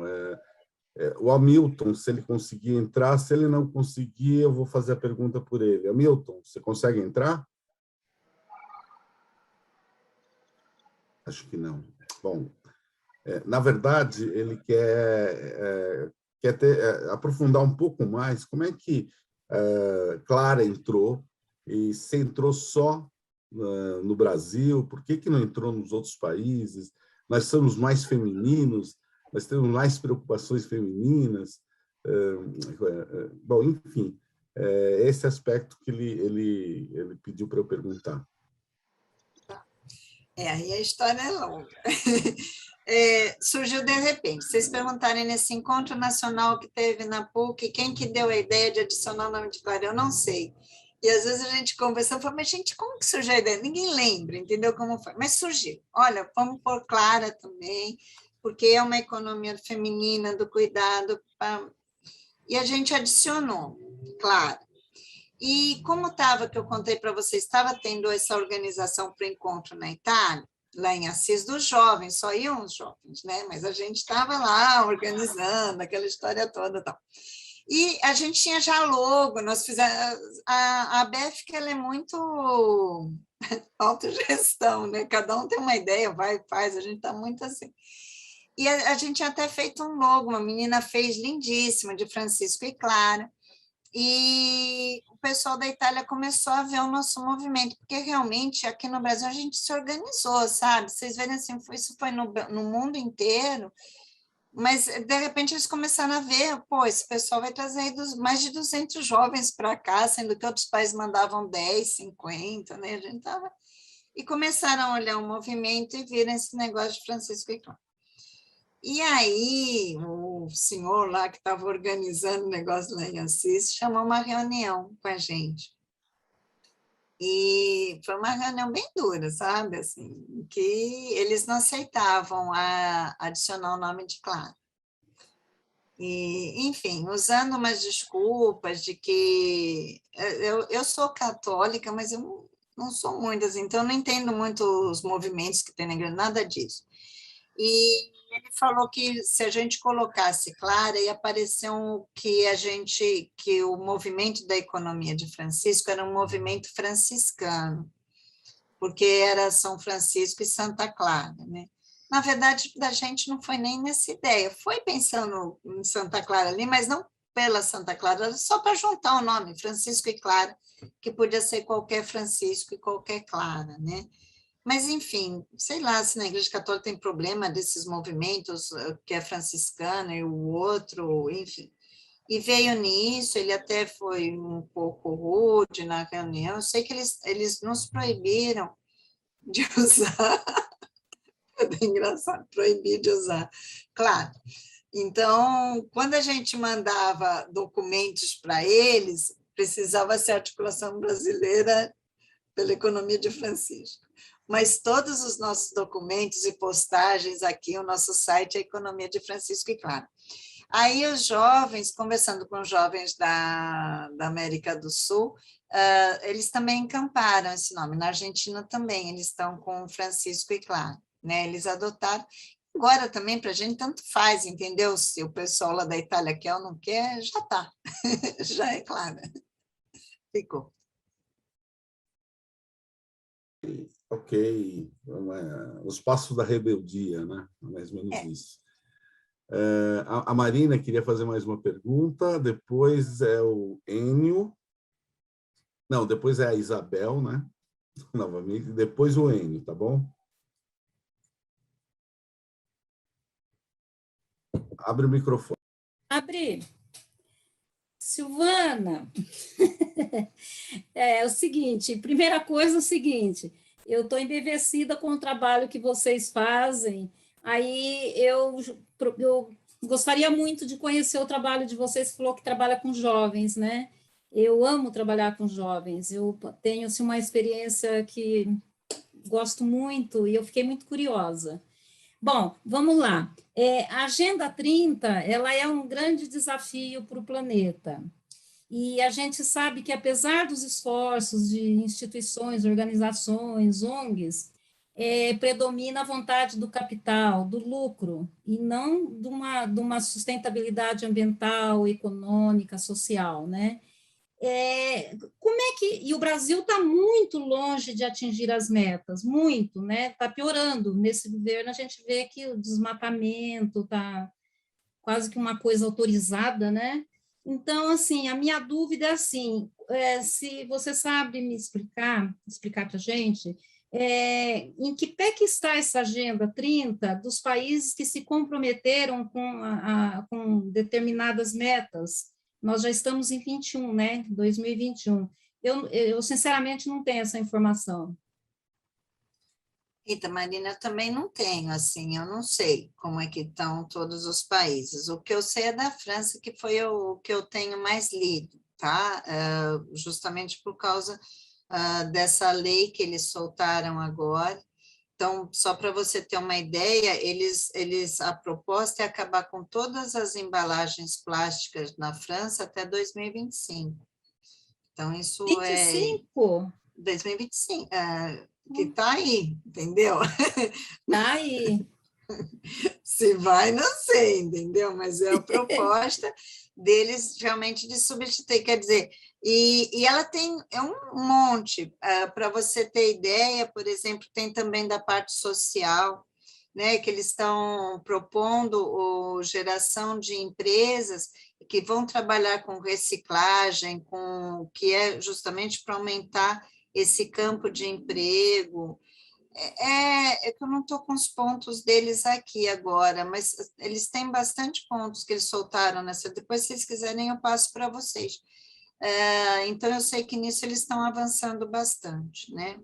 o Hamilton, se ele conseguir entrar, se ele não conseguir, eu vou fazer a pergunta por ele. Hamilton, você consegue entrar? Acho que não. Bom, na verdade, ele quer aprofundar um pouco mais como é que Clara entrou, e se entrou só no Brasil, por que não entrou nos outros países? Nós somos mais femininos, nós temos mais preocupações femininas. Bom, enfim, esse aspecto que ele pediu para eu perguntar. Aí a história é longa. Surgiu de repente. Vocês perguntarem nesse encontro nacional que teve na PUC, quem que deu a ideia de adicionar o nome de Clara? Eu não sei. E às vezes a gente conversando, fala, mas gente, como que surgiu a ideia? Ninguém lembra, entendeu como foi? Mas surgiu. Olha, vamos pôr Clara também, porque é uma economia feminina, do cuidado. E a gente adicionou Clara. E como estava, que eu contei para vocês, estava tendo essa organização para o encontro na Itália, lá em Assis, dos jovens, só iam os jovens, né? Mas a gente estava lá organizando aquela história toda e tal. E a gente tinha já logo, nós fizemos... A ABEF, que ela é muito autogestão, né? Cada um tem uma ideia, vai e faz, a gente está muito assim. E a gente tinha até feito um logo, uma menina fez lindíssima, de Francisco e Clara, e o pessoal da Itália começou a ver o nosso movimento, porque realmente aqui no Brasil a gente se organizou, sabe? Vocês verem assim, isso foi no mundo inteiro, mas de repente eles começaram a ver, pô, esse pessoal vai trazer aí mais de 200 jovens para cá, sendo que outros países mandavam 10, 50, né? A gente tava... E começaram a olhar o movimento e viram esse negócio de Francisco e Clara. E aí, o senhor lá que estava organizando o negócio lá em Assis chamou uma reunião com a gente. E foi uma reunião bem dura, sabe? Assim, que eles não aceitavam adicionar o nome de Clara. E, enfim, usando umas desculpas de que eu sou católica, mas eu não sou muitas, então eu não entendo muito os movimentos que tem na igreja, nada disso. E ele falou que se a gente colocasse Clara, ia aparecer que o movimento da economia de Francisco era um movimento franciscano, porque era São Francisco e Santa Clara, né? Na verdade, da gente não foi nem nessa ideia, foi pensando em Santa Clara ali, mas não pela Santa Clara, só para juntar o nome, Francisco e Clara, que podia ser qualquer Francisco e qualquer Clara, né? Mas, enfim, sei lá se na Igreja Católica tem problema desses movimentos, que é franciscano e o outro, enfim. E veio nisso, ele até foi um pouco rude na reunião, eu sei que eles nos proibiram de usar, é bem engraçado, proibir de usar, claro. Então, quando a gente mandava documentos para eles, precisava ser articulação brasileira pela economia de Francisco. Mas todos os nossos documentos e postagens aqui, o nosso site é Economia de Francisco e Clara. Aí os jovens, conversando com os jovens da América do Sul, eles também encamparam esse nome. Na Argentina também, eles estão com Francisco e Clara, né? Eles adotaram. Agora também, para a gente, tanto faz, entendeu? Se o pessoal lá da Itália quer ou não quer, já está, já é Clara. Ficou. Ok, os passos da rebeldia, né? Mais ou menos isso. A Marina queria fazer mais uma pergunta, depois é o Enio, não, depois é a Isabel, né? Novamente, depois o Enio, tá bom? Abre o microfone. Abre. Silvana, é o seguinte, primeira coisa é o seguinte, eu estou embevecida com o trabalho que vocês fazem, aí eu gostaria muito de conhecer o trabalho de vocês, que falou que trabalha com jovens, né? Eu amo trabalhar com jovens, eu tenho assim, uma experiência que gosto muito e eu fiquei muito curiosa. Bom, vamos lá. A Agenda 30, ela é um grande desafio para o planeta. E a gente sabe que, apesar dos esforços de instituições, organizações, ONGs, predomina a vontade do capital, do lucro, e não de uma sustentabilidade ambiental, econômica, social, né? Como é que... E o Brasil está muito longe de atingir as metas, muito, né? Está piorando. Nesse governo, a gente vê que o desmatamento está quase que uma coisa autorizada, né? Então, assim, a minha dúvida é assim, se você sabe me explicar para a gente, em que pé que está essa Agenda 30 dos países que se comprometeram com determinadas metas? Nós já estamos em 21, né? 2021. Eu sinceramente não tenho essa informação. Eita, Marina, eu também não tenho, assim, eu não sei como é que estão todos os países. O que eu sei é da França, que foi o que eu tenho mais lido, tá? Justamente por causa dessa lei que eles soltaram agora. Então, só para você ter uma ideia, a proposta é acabar com todas as embalagens plásticas na França até 2025. Então, isso 25? 2025, que está aí, entendeu? Está aí. Se vai, não sei, entendeu? Mas é a proposta deles realmente de substituir, quer dizer, e ela tem um monte, para você ter ideia, por exemplo, tem também da parte social, né, que eles estão propondo geração de empresas que vão trabalhar com reciclagem, que é justamente para aumentar esse campo de emprego. É que eu não estou com os pontos deles aqui agora, mas eles têm bastante pontos que eles soltaram nessa. Depois, se vocês quiserem, eu passo para vocês. Então, eu sei que nisso eles estão avançando bastante, né?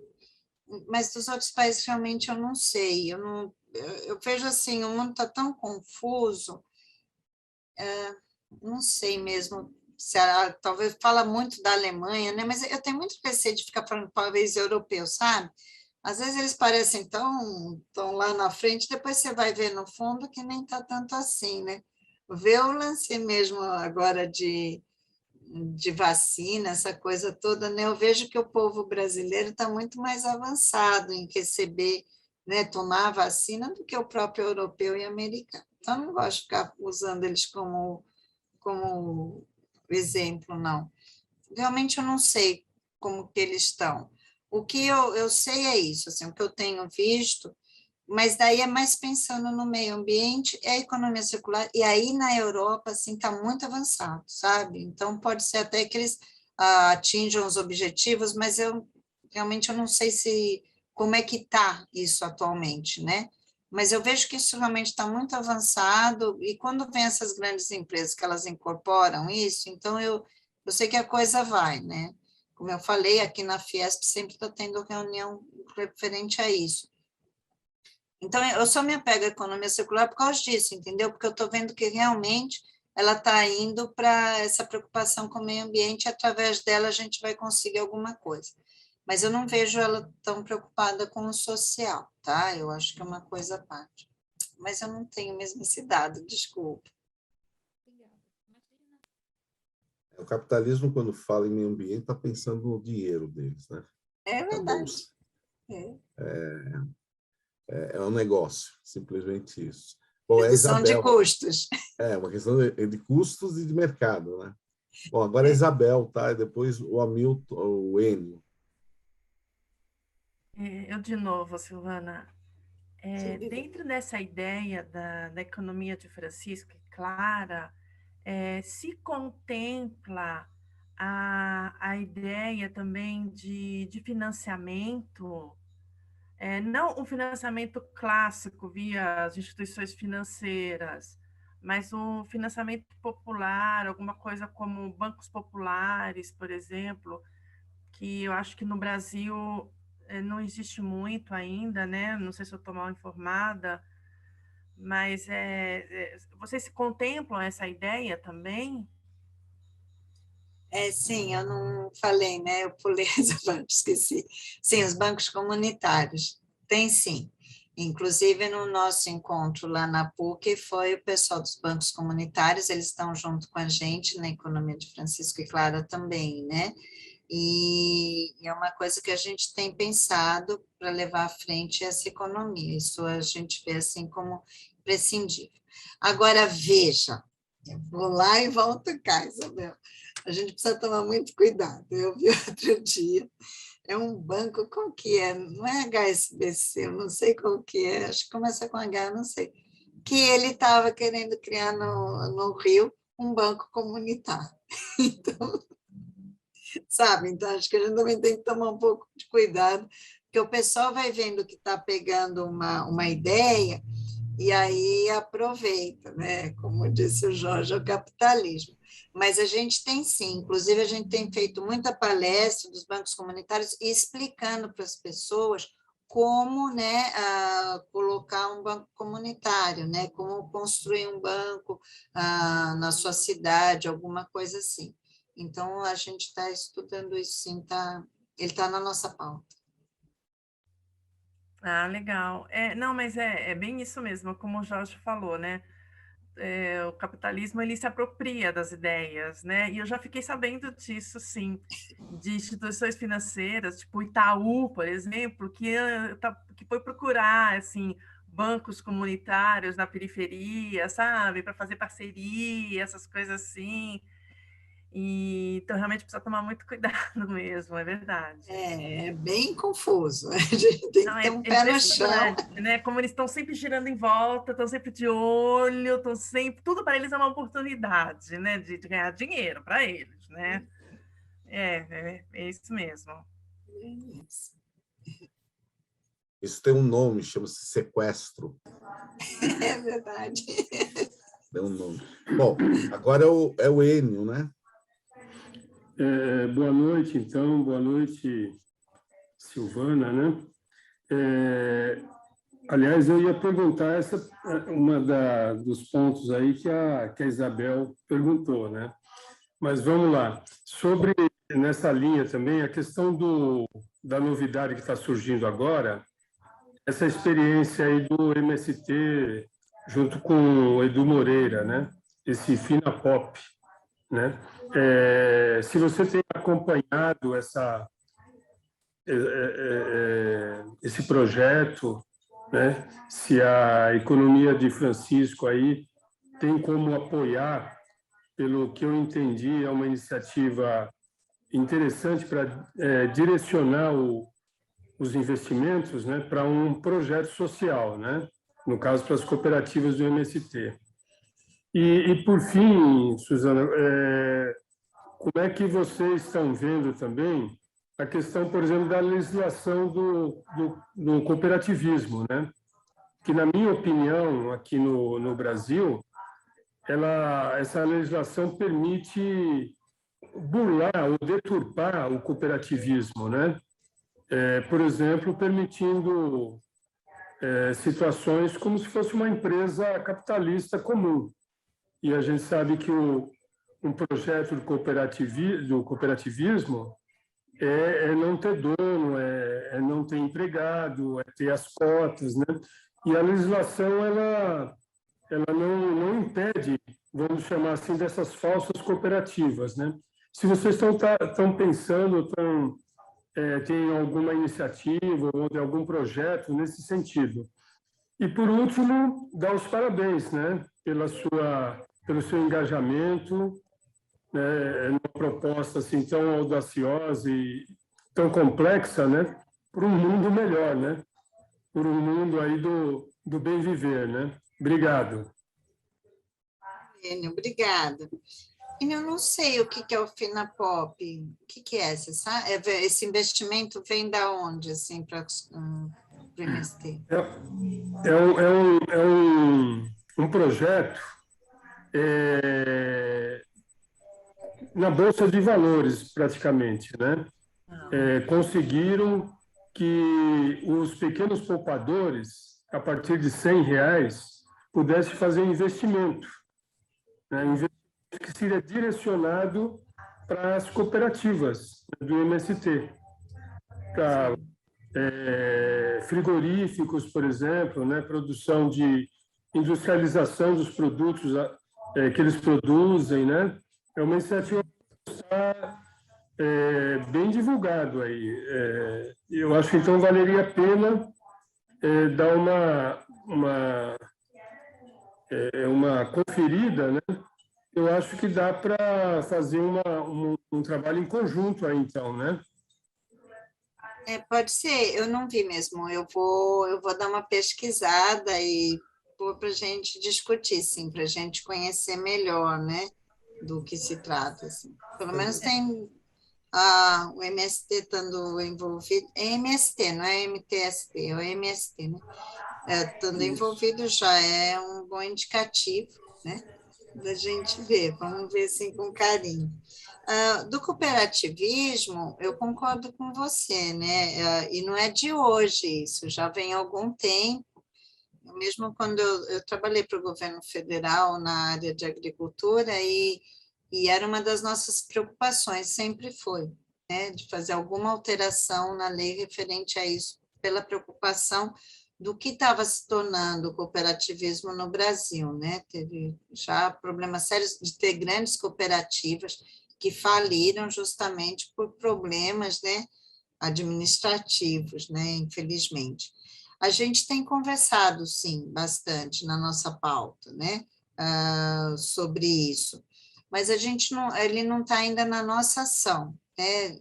Mas dos outros países, realmente, eu não sei. Eu vejo assim, o mundo está tão confuso, não sei mesmo talvez fala muito da Alemanha, né? Mas eu tenho muito receio de ficar falando país europeu, sabe? Às vezes eles parecem tão lá na frente, depois você vai ver no fundo que nem está tanto assim, né? Vê o lance mesmo agora de vacina, essa coisa toda, né? Eu vejo que o povo brasileiro está muito mais avançado em receber, né, tomar a vacina do que o próprio europeu e americano. Então, eu não gosto de ficar usando eles como exemplo, não. Realmente eu não sei como que eles estão. O que eu sei é isso, assim, o que eu tenho visto, mas daí é mais pensando no meio ambiente, é a economia circular, e aí na Europa, assim, está muito avançado, sabe? Então, pode ser até que eles atinjam os objetivos, mas realmente eu não sei como é que está isso atualmente, né? Mas eu vejo que isso realmente está muito avançado, e quando vem essas grandes empresas que elas incorporam isso, então eu sei que a coisa vai, né? Como eu falei, aqui na Fiesp sempre está tendo reunião referente a isso. Então, eu só me apego à economia circular por causa disso, entendeu? Porque eu estou vendo que realmente ela está indo para essa preocupação com o meio ambiente, e através dela a gente vai conseguir alguma coisa. Mas eu não vejo ela tão preocupada com o social, tá? Eu acho que é uma coisa à parte. Mas eu não tenho mesmo esse dado, desculpa. O capitalismo, quando fala em meio ambiente, está pensando no dinheiro deles, né? É verdade. É um negócio, simplesmente isso. Bom, redução de custos. É, uma questão de custos e de mercado, né? Bom, agora a Isabel, tá? E depois o Hamilton, o Enio. Eu de novo, Silvana. Dentro dessa ideia da economia de Francisco e Clara, se contempla a ideia também de financiamento, não um financiamento clássico via as instituições financeiras, mas um financiamento popular, alguma coisa como bancos populares, por exemplo, que eu acho que no Brasil não existe muito ainda, né? Não sei se eu estou mal informada, mas vocês se contemplam essa ideia também? Sim, eu não falei, né? Eu pulei essa parte, esqueci. Sim, os bancos comunitários, tem sim. Inclusive, no nosso encontro lá na PUC, foi o pessoal dos bancos comunitários, eles estão junto com a gente na economia de Francisco e Clara também, né? E é uma coisa que a gente tem pensado para levar à frente essa economia, isso a gente vê assim como imprescindível. Agora, veja, eu vou lá e volto cá, Isabel. A gente precisa tomar muito cuidado. Eu vi outro dia, é um banco, qual que é? Não é HSBC, eu não sei qual que é, acho que começa com H, não sei. Que ele estava querendo criar no Rio um banco comunitário. Então, sabe? Então, acho que a gente também tem que tomar um pouco de cuidado, porque o pessoal vai vendo que está pegando uma ideia e aí aproveita, né? Como disse o Jorge, é o capitalismo. Mas a gente tem sim, inclusive a gente tem feito muita palestra dos bancos comunitários e explicando para as pessoas como, né, colocar um banco comunitário, né, como construir um banco na sua cidade, alguma coisa assim. Então, a gente está estudando isso sim, ele está na nossa pauta. Legal. Não, mas é bem isso mesmo, como o Jorge falou, né? O capitalismo ele se apropria das ideias, né? E eu já fiquei sabendo disso, sim, de instituições financeiras, tipo Itaú, por exemplo, que foi procurar assim bancos comunitários na periferia, sabe, para fazer parceria, essas coisas assim. Então realmente precisa tomar muito cuidado mesmo, é verdade. É bem confuso. A gente tem que ter um pé no chão. Né? Como eles estão sempre girando em volta, estão sempre de olho, estão sempre. Tudo para eles é uma oportunidade, né? De ganhar dinheiro para eles, né? É isso mesmo. Isso tem um nome, chama-se sequestro. É verdade. Tem um nome. Bom, agora é o Enio, né? Boa noite, então. Boa noite, Silvana, né? Aliás, eu ia perguntar dos pontos aí que a Isabel perguntou, né? Mas vamos lá. Sobre, nessa linha também, a questão da novidade que está surgindo agora, essa experiência aí do MST junto com o Edu Moreira, né? Esse Finapop, né? Se você tem acompanhado esse projeto, né? Se a economia de Francisco aí tem como apoiar, pelo que eu entendi, é uma iniciativa interessante para direcionar os investimentos, né, para um projeto social, né? No caso, para as cooperativas do MST. E por fim, Suzana, como é que vocês estão vendo também a questão, por exemplo, da legislação do cooperativismo, né? Que, na minha opinião, aqui no Brasil, essa legislação permite burlar ou deturpar o cooperativismo, né? Por exemplo, permitindo situações como se fosse uma empresa capitalista comum. E a gente sabe que um projeto do cooperativismo é não ter dono, é não ter empregado, é ter as cotas, né? E a legislação ela não impede, vamos chamar assim, dessas falsas cooperativas, né? Se vocês estão pensando, tem alguma iniciativa ou de algum projeto nesse sentido. E, por último, dar os parabéns, né? Pelo seu engajamento, né? Uma proposta assim tão audaciosa e tão complexa, né? Por um mundo melhor, né? Por um mundo aí do bem viver, né? Obrigado. Obrigada. Eu não sei o que é o Finapop. O que é? Você sabe? Esse investimento vem da onde, assim, para o MST? É um projeto na Bolsa de Valores, praticamente, né? Conseguiram que os pequenos poupadores, a partir de R$100, pudessem fazer investimento, né? Que seria direcionado para as cooperativas do MST, para frigoríficos, por exemplo, né, produção de industrialização dos produtos que eles produzem, né? É uma iniciativa que está bem divulgado aí. Eu acho que então valeria a pena dar uma conferida, né? Eu acho que dá para fazer um trabalho em conjunto aí, então, né? Pode ser, eu não vi mesmo. Eu vou dar uma pesquisada e para a gente discutir, sim, para a gente conhecer melhor, né, do que se trata. Assim. Pelo menos tem o MST estando envolvido. É MST, não é MTST, é o MST, né? Estando envolvido já é um bom indicativo, né? Da gente ver, vamos ver assim com carinho. Do cooperativismo, eu concordo com você, né? E não é de hoje isso, já vem há algum tempo. Mesmo quando eu trabalhei para o governo federal na área de agricultura e era uma das nossas preocupações, sempre foi, né? De fazer alguma alteração na lei referente a isso, pela preocupação do que estava se tornando o cooperativismo no Brasil, né? Teve já problemas sérios de ter grandes cooperativas que faliram justamente por problemas, né, administrativos, né, infelizmente. A gente tem conversado, sim, bastante na nossa pauta, né, sobre isso, mas ele não está ainda na nossa ação, né,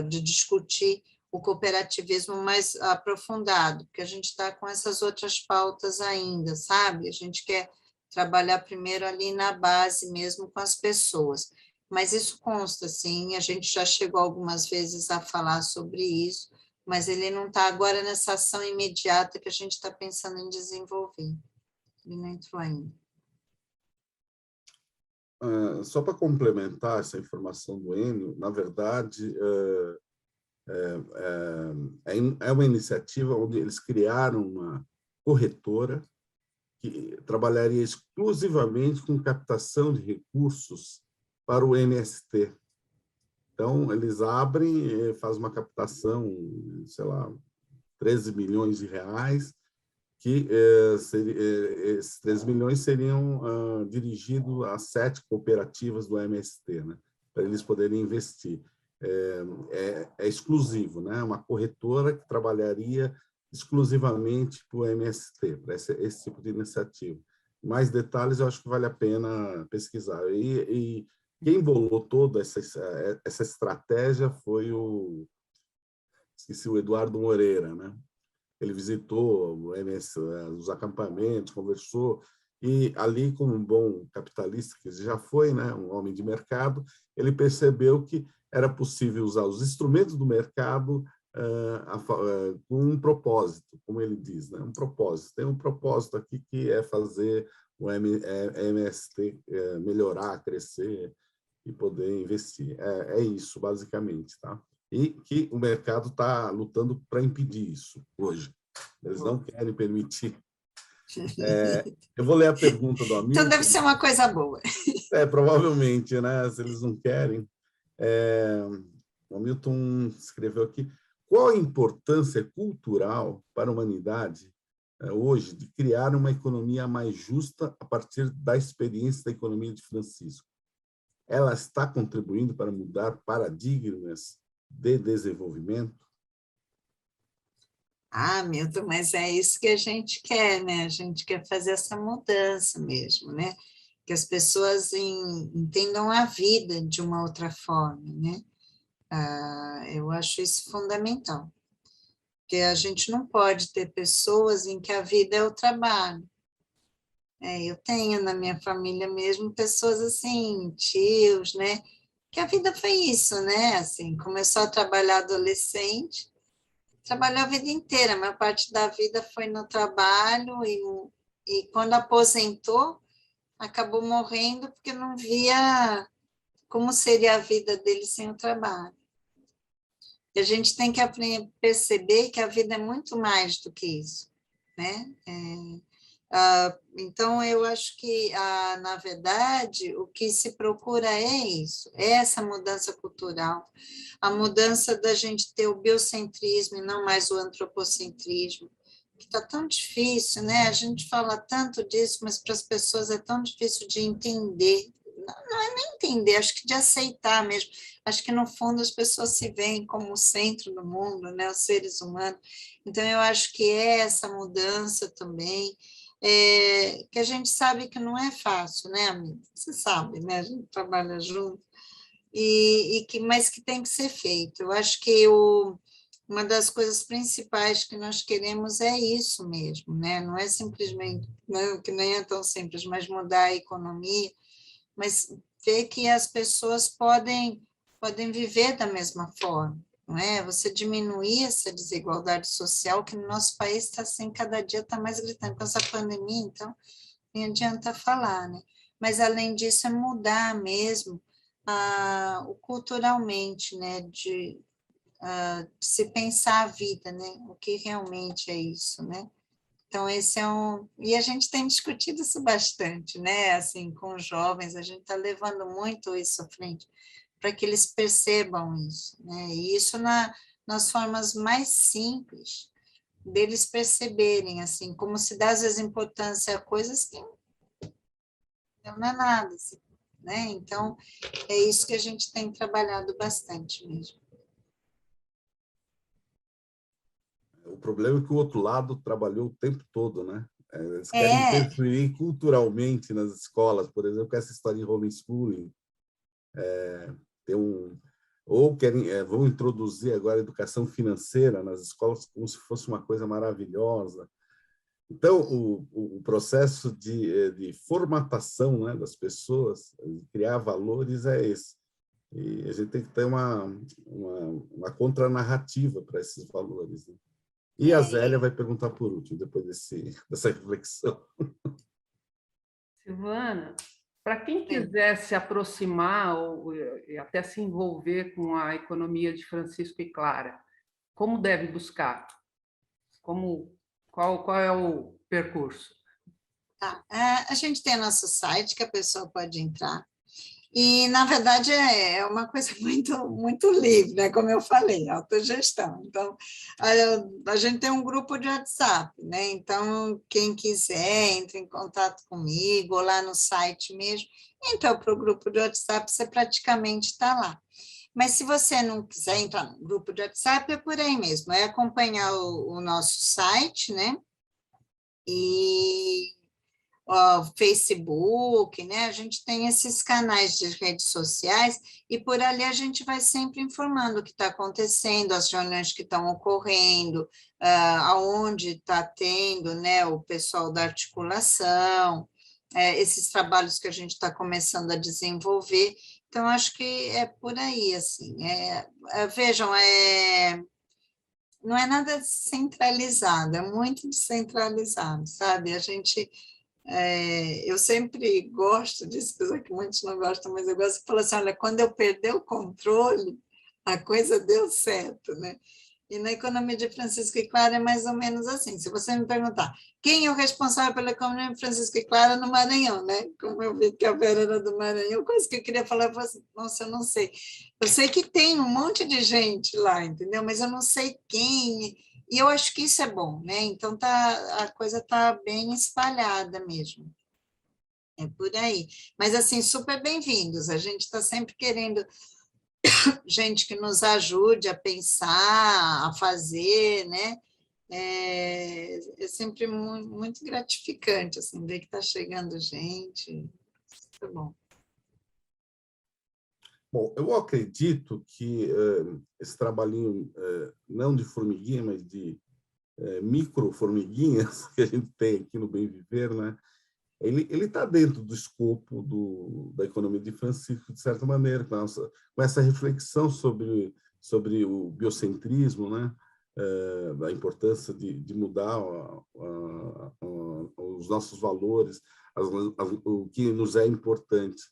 de discutir o cooperativismo mais aprofundado, porque a gente está com essas outras pautas ainda, sabe? A gente quer trabalhar primeiro ali na base mesmo com as pessoas. Mas isso consta, sim, a gente já chegou algumas vezes a falar sobre isso, mas ele não está agora nessa ação imediata que a gente está pensando em desenvolver. Ele não entrou ainda. Só para complementar essa informação do Enio, na verdade, é uma iniciativa onde eles criaram uma corretora que trabalharia exclusivamente com captação de recursos para o MST. Então, eles abrem, fazem uma captação, sei lá, 13 milhões de reais, que esses 13 milhões seriam dirigidos a 7 cooperativas do MST, né, para eles poderem investir. É exclusivo, né, uma corretora que trabalharia exclusivamente para o MST, para esse tipo de iniciativa. Mais detalhes eu acho que vale a pena pesquisar. E quem bolou toda essa estratégia foi o Eduardo Moreira, né? Ele visitou os acampamentos, conversou, e ali, como um bom capitalista que já foi, né, um homem de mercado, ele percebeu que era possível usar os instrumentos do mercado com um propósito, como ele diz, né, um propósito. Tem um propósito aqui que é fazer o MST melhorar, crescer e poder investir. É isso, basicamente, tá? E que o mercado está lutando para impedir isso hoje. Eles não querem permitir. Eu vou ler a pergunta do Hamilton. Então deve ser uma coisa boa. Provavelmente, né? Se eles não querem. O Hamilton escreveu aqui: qual a importância cultural para a humanidade hoje de criar uma economia mais justa a partir da experiência da economia de Francisco? Ela está contribuindo para mudar paradigmas de desenvolvimento? Milton, mas é isso que a gente quer, né? A gente quer fazer essa mudança mesmo, né? Que as pessoas entendam a vida de uma outra forma, né? Eu acho isso fundamental. Porque a gente não pode ter pessoas em que a vida é o trabalho. Eu tenho na minha família mesmo pessoas assim, tios, né? Que a vida foi isso, né? Assim, começou a trabalhar adolescente, trabalhou a vida inteira, a maior parte da vida foi no trabalho e quando aposentou, acabou morrendo porque não via como seria a vida dele sem o trabalho. E a gente tem que perceber que a vida é muito mais do que isso, né? Então, eu acho que, na verdade, o que se procura é isso, é essa mudança cultural, a mudança da gente ter o biocentrismo e não mais o antropocentrismo, que está tão difícil, né? A gente fala tanto disso, mas para as pessoas é tão difícil de entender. Não é nem entender, acho que de aceitar mesmo. Acho que, no fundo, as pessoas se veem como o centro do mundo, né? Os seres humanos. Então, eu acho que é essa mudança também, que a gente sabe que não é fácil, né, amiga? Você sabe, né? A gente trabalha junto, mas que tem que ser feito. Eu acho que uma das coisas principais que nós queremos é isso mesmo, né? Não é simplesmente, não, que nem é tão simples, mas mudar a economia, mas ver que as pessoas podem viver da mesma forma, não é? Você diminuir essa desigualdade social que no nosso país está assim, cada dia está mais gritando. Com essa pandemia, então, nem adianta falar, né? Mas, além disso, é mudar mesmo culturalmente, né? De se pensar a vida, né? O que realmente é isso, né? Então, esse é E a gente tem discutido isso bastante, né? Assim, com os jovens, a gente está levando muito isso à frente, para que eles percebam isso, né? E isso nas formas mais simples deles perceberem, assim, como se dá, às vezes, importância a coisas que não é nada, assim, né? Então, é isso que a gente tem trabalhado bastante mesmo. O problema é que o outro lado trabalhou o tempo todo, né? Eles querem interferir culturalmente nas escolas, por exemplo, com essa história de homeschooling. Ou vão introduzir agora a educação financeira nas escolas como se fosse uma coisa maravilhosa. Então, o processo de formatação, né, das pessoas, de criar valores, é esse. E a gente tem que ter uma contranarrativa para esses valores, né? E a Zélia vai perguntar por último, depois dessa reflexão. Silvana, para quem quiser se aproximar ou até se envolver com a economia de Francisco e Clara, como deve buscar? Qual é o percurso? A gente tem nosso site que a pessoa pode entrar. E, na verdade, é uma coisa muito livre, né? Como eu falei, autogestão. Então, a gente tem um grupo de WhatsApp, né? Então, quem quiser, entre em contato comigo, ou lá no site mesmo, entra para o grupo de WhatsApp, você praticamente está lá. Mas, se você não quiser entrar no grupo de WhatsApp, é por aí mesmo, é acompanhar o nosso site, né? E Facebook, né? A gente tem esses canais de redes sociais e por ali a gente vai sempre informando o que está acontecendo, as reuniões que estão ocorrendo, aonde está tendo, né, o pessoal da articulação, esses trabalhos que a gente está começando a desenvolver. Então, acho que é por aí, assim. Vejam, não é nada centralizado, é muito descentralizado, sabe? Eu sempre gosto disso, apesar que muitos não gostam, mas eu gosto de falar assim, olha, quando eu perder o controle, a coisa deu certo, né? E na economia de Francisco e Clara é mais ou menos assim. Se você me perguntar quem é o responsável pela economia de Francisco e Clara no Maranhão, né? Como eu vi que a Vera era do Maranhão, coisa que eu queria falar, eu falei assim, nossa, eu não sei. Eu sei que tem um monte de gente lá, entendeu? Mas eu não sei quem. E eu acho que isso é bom, né? Então a coisa está bem espalhada mesmo. É por aí. Mas, assim, super bem-vindos. A gente está sempre querendo gente que nos ajude a pensar, a fazer, né? É sempre muito gratificante, assim, ver que está chegando gente. Muito bom. Bom, eu acredito que esse trabalhinho, não de formiguinha, mas de micro-formiguinhas que a gente tem aqui no Bem Viver, né? Ele está dentro do escopo da economia de Francisco, de certa maneira, com essa reflexão sobre o biocentrismo, né? Da importância de mudar os nossos valores, o que nos é importante.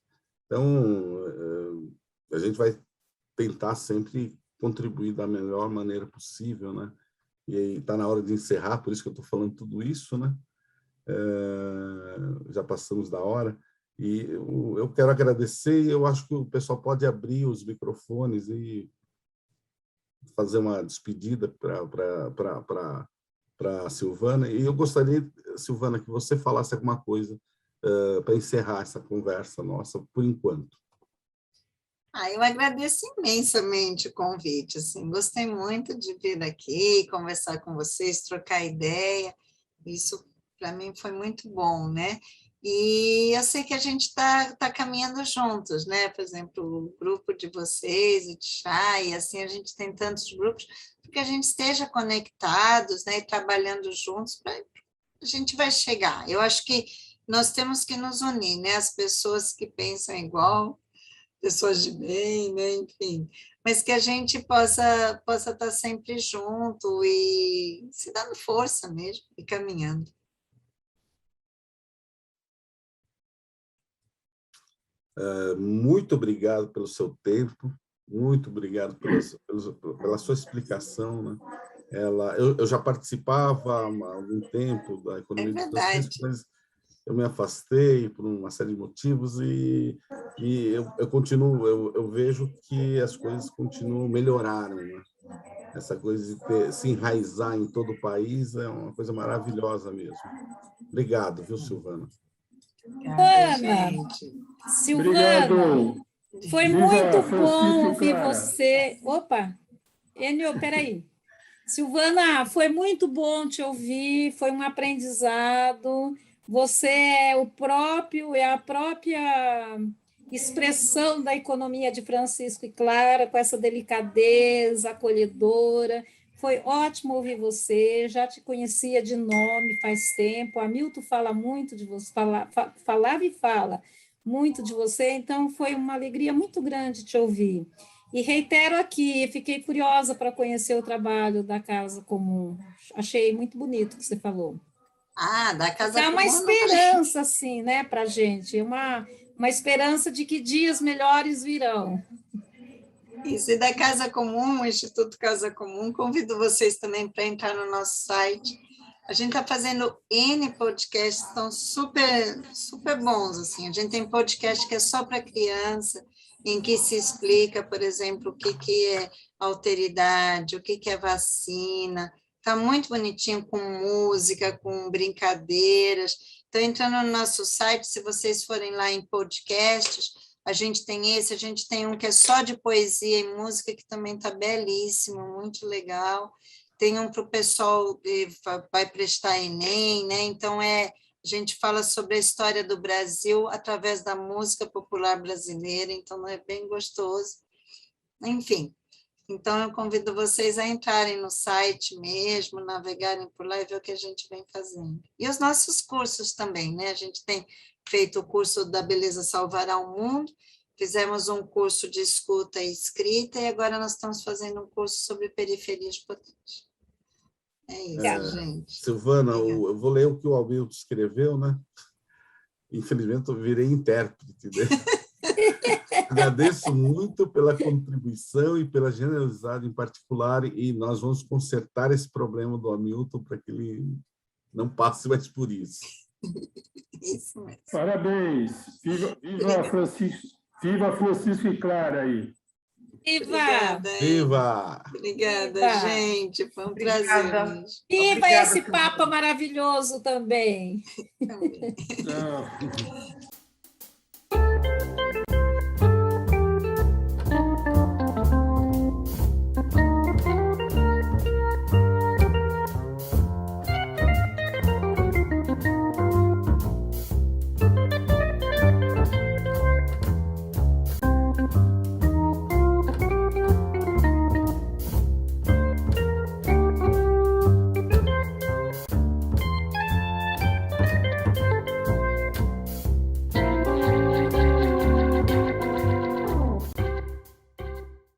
Então, a gente vai tentar sempre contribuir da melhor maneira possível, né? E aí está na hora de encerrar, por isso que eu estou falando tudo isso, né? Já passamos da hora, e eu quero agradecer, e eu acho que o pessoal pode abrir os microfones e fazer uma despedida para a Silvana, e eu gostaria, Silvana, que você falasse alguma coisa para encerrar essa conversa nossa, por enquanto. Eu agradeço imensamente o convite, assim, gostei muito de vir aqui, conversar com vocês, trocar ideia, isso para mim foi muito bom, né? E eu sei que a gente está caminhando juntos, né? Por exemplo, o grupo de vocês, o de chá, e assim a gente tem tantos grupos, porque a gente esteja conectados, né? E trabalhando juntos, a gente vai chegar. Eu acho que nós temos que nos unir, né? As pessoas que pensam igual, pessoas de bem, né? Enfim, mas que a gente possa estar sempre junto e se dando força mesmo e caminhando. Muito obrigado pelo seu tempo, muito obrigado pela sua explicação, né? Eu já participava há algum tempo da economia de Francisco, mas eu me afastei por uma série de motivos e eu continuo, eu vejo que as coisas continuam melhoraram, né? Essa coisa de se enraizar em todo o país é uma coisa maravilhosa mesmo. Obrigado, viu, Silvana? Silvana, foi muito bom ouvir você. Opa, Enio, peraí. Silvana, foi muito bom te ouvir, foi um aprendizado. Você é a própria expressão da economia de Francisco e Clara, com essa delicadeza acolhedora. Foi ótimo ouvir você, já te conhecia de nome faz tempo. Hamilton fala muito de você, falava e fala muito de você, então foi uma alegria muito grande te ouvir. E reitero aqui, fiquei curiosa para conhecer o trabalho da Casa Comum. Achei muito bonito o que você falou. Da Casa Comum. Dá uma esperança, assim, né, para a gente, uma esperança de que dias melhores virão. Isso, e da Casa Comum, o Instituto Casa Comum, convido vocês também para entrar no nosso site, A gente está fazendo N podcasts, estão super, super bons, assim. A gente tem podcast que é só para criança, em que se explica, por exemplo, o que é alteridade, o que é vacina. Está muito bonitinho, com música, com brincadeiras. Então, entrando no nosso site, se vocês forem lá em podcasts, a gente tem esse, a gente tem um que é só de poesia e música, que também está belíssimo, muito legal. Tem um para o pessoal que vai prestar Enem, né? Então, a gente fala sobre a história do Brasil através da música popular brasileira, então é bem gostoso. Enfim, então eu convido vocês a entrarem no site mesmo, navegarem por lá e ver o que a gente vem fazendo. E os nossos cursos também, né? A gente tem feito o curso da Beleza Salvará o Mundo, fizemos um curso de escuta e escrita, e agora nós estamos fazendo um curso sobre periferias potentes. É isso, gente. Silvana, eu vou ler o que o Hamilton escreveu, né? Infelizmente, eu virei intérprete, né? Agradeço muito pela contribuição e pela generosidade em particular, e nós vamos consertar esse problema do Hamilton para que ele não passe mais por isso. Isso mesmo. Parabéns. Viva Francisco e Clara aí. Viva! Viva! Obrigada, gente. Foi um prazer. Viva esse Papa maravilhoso também. Também. Não.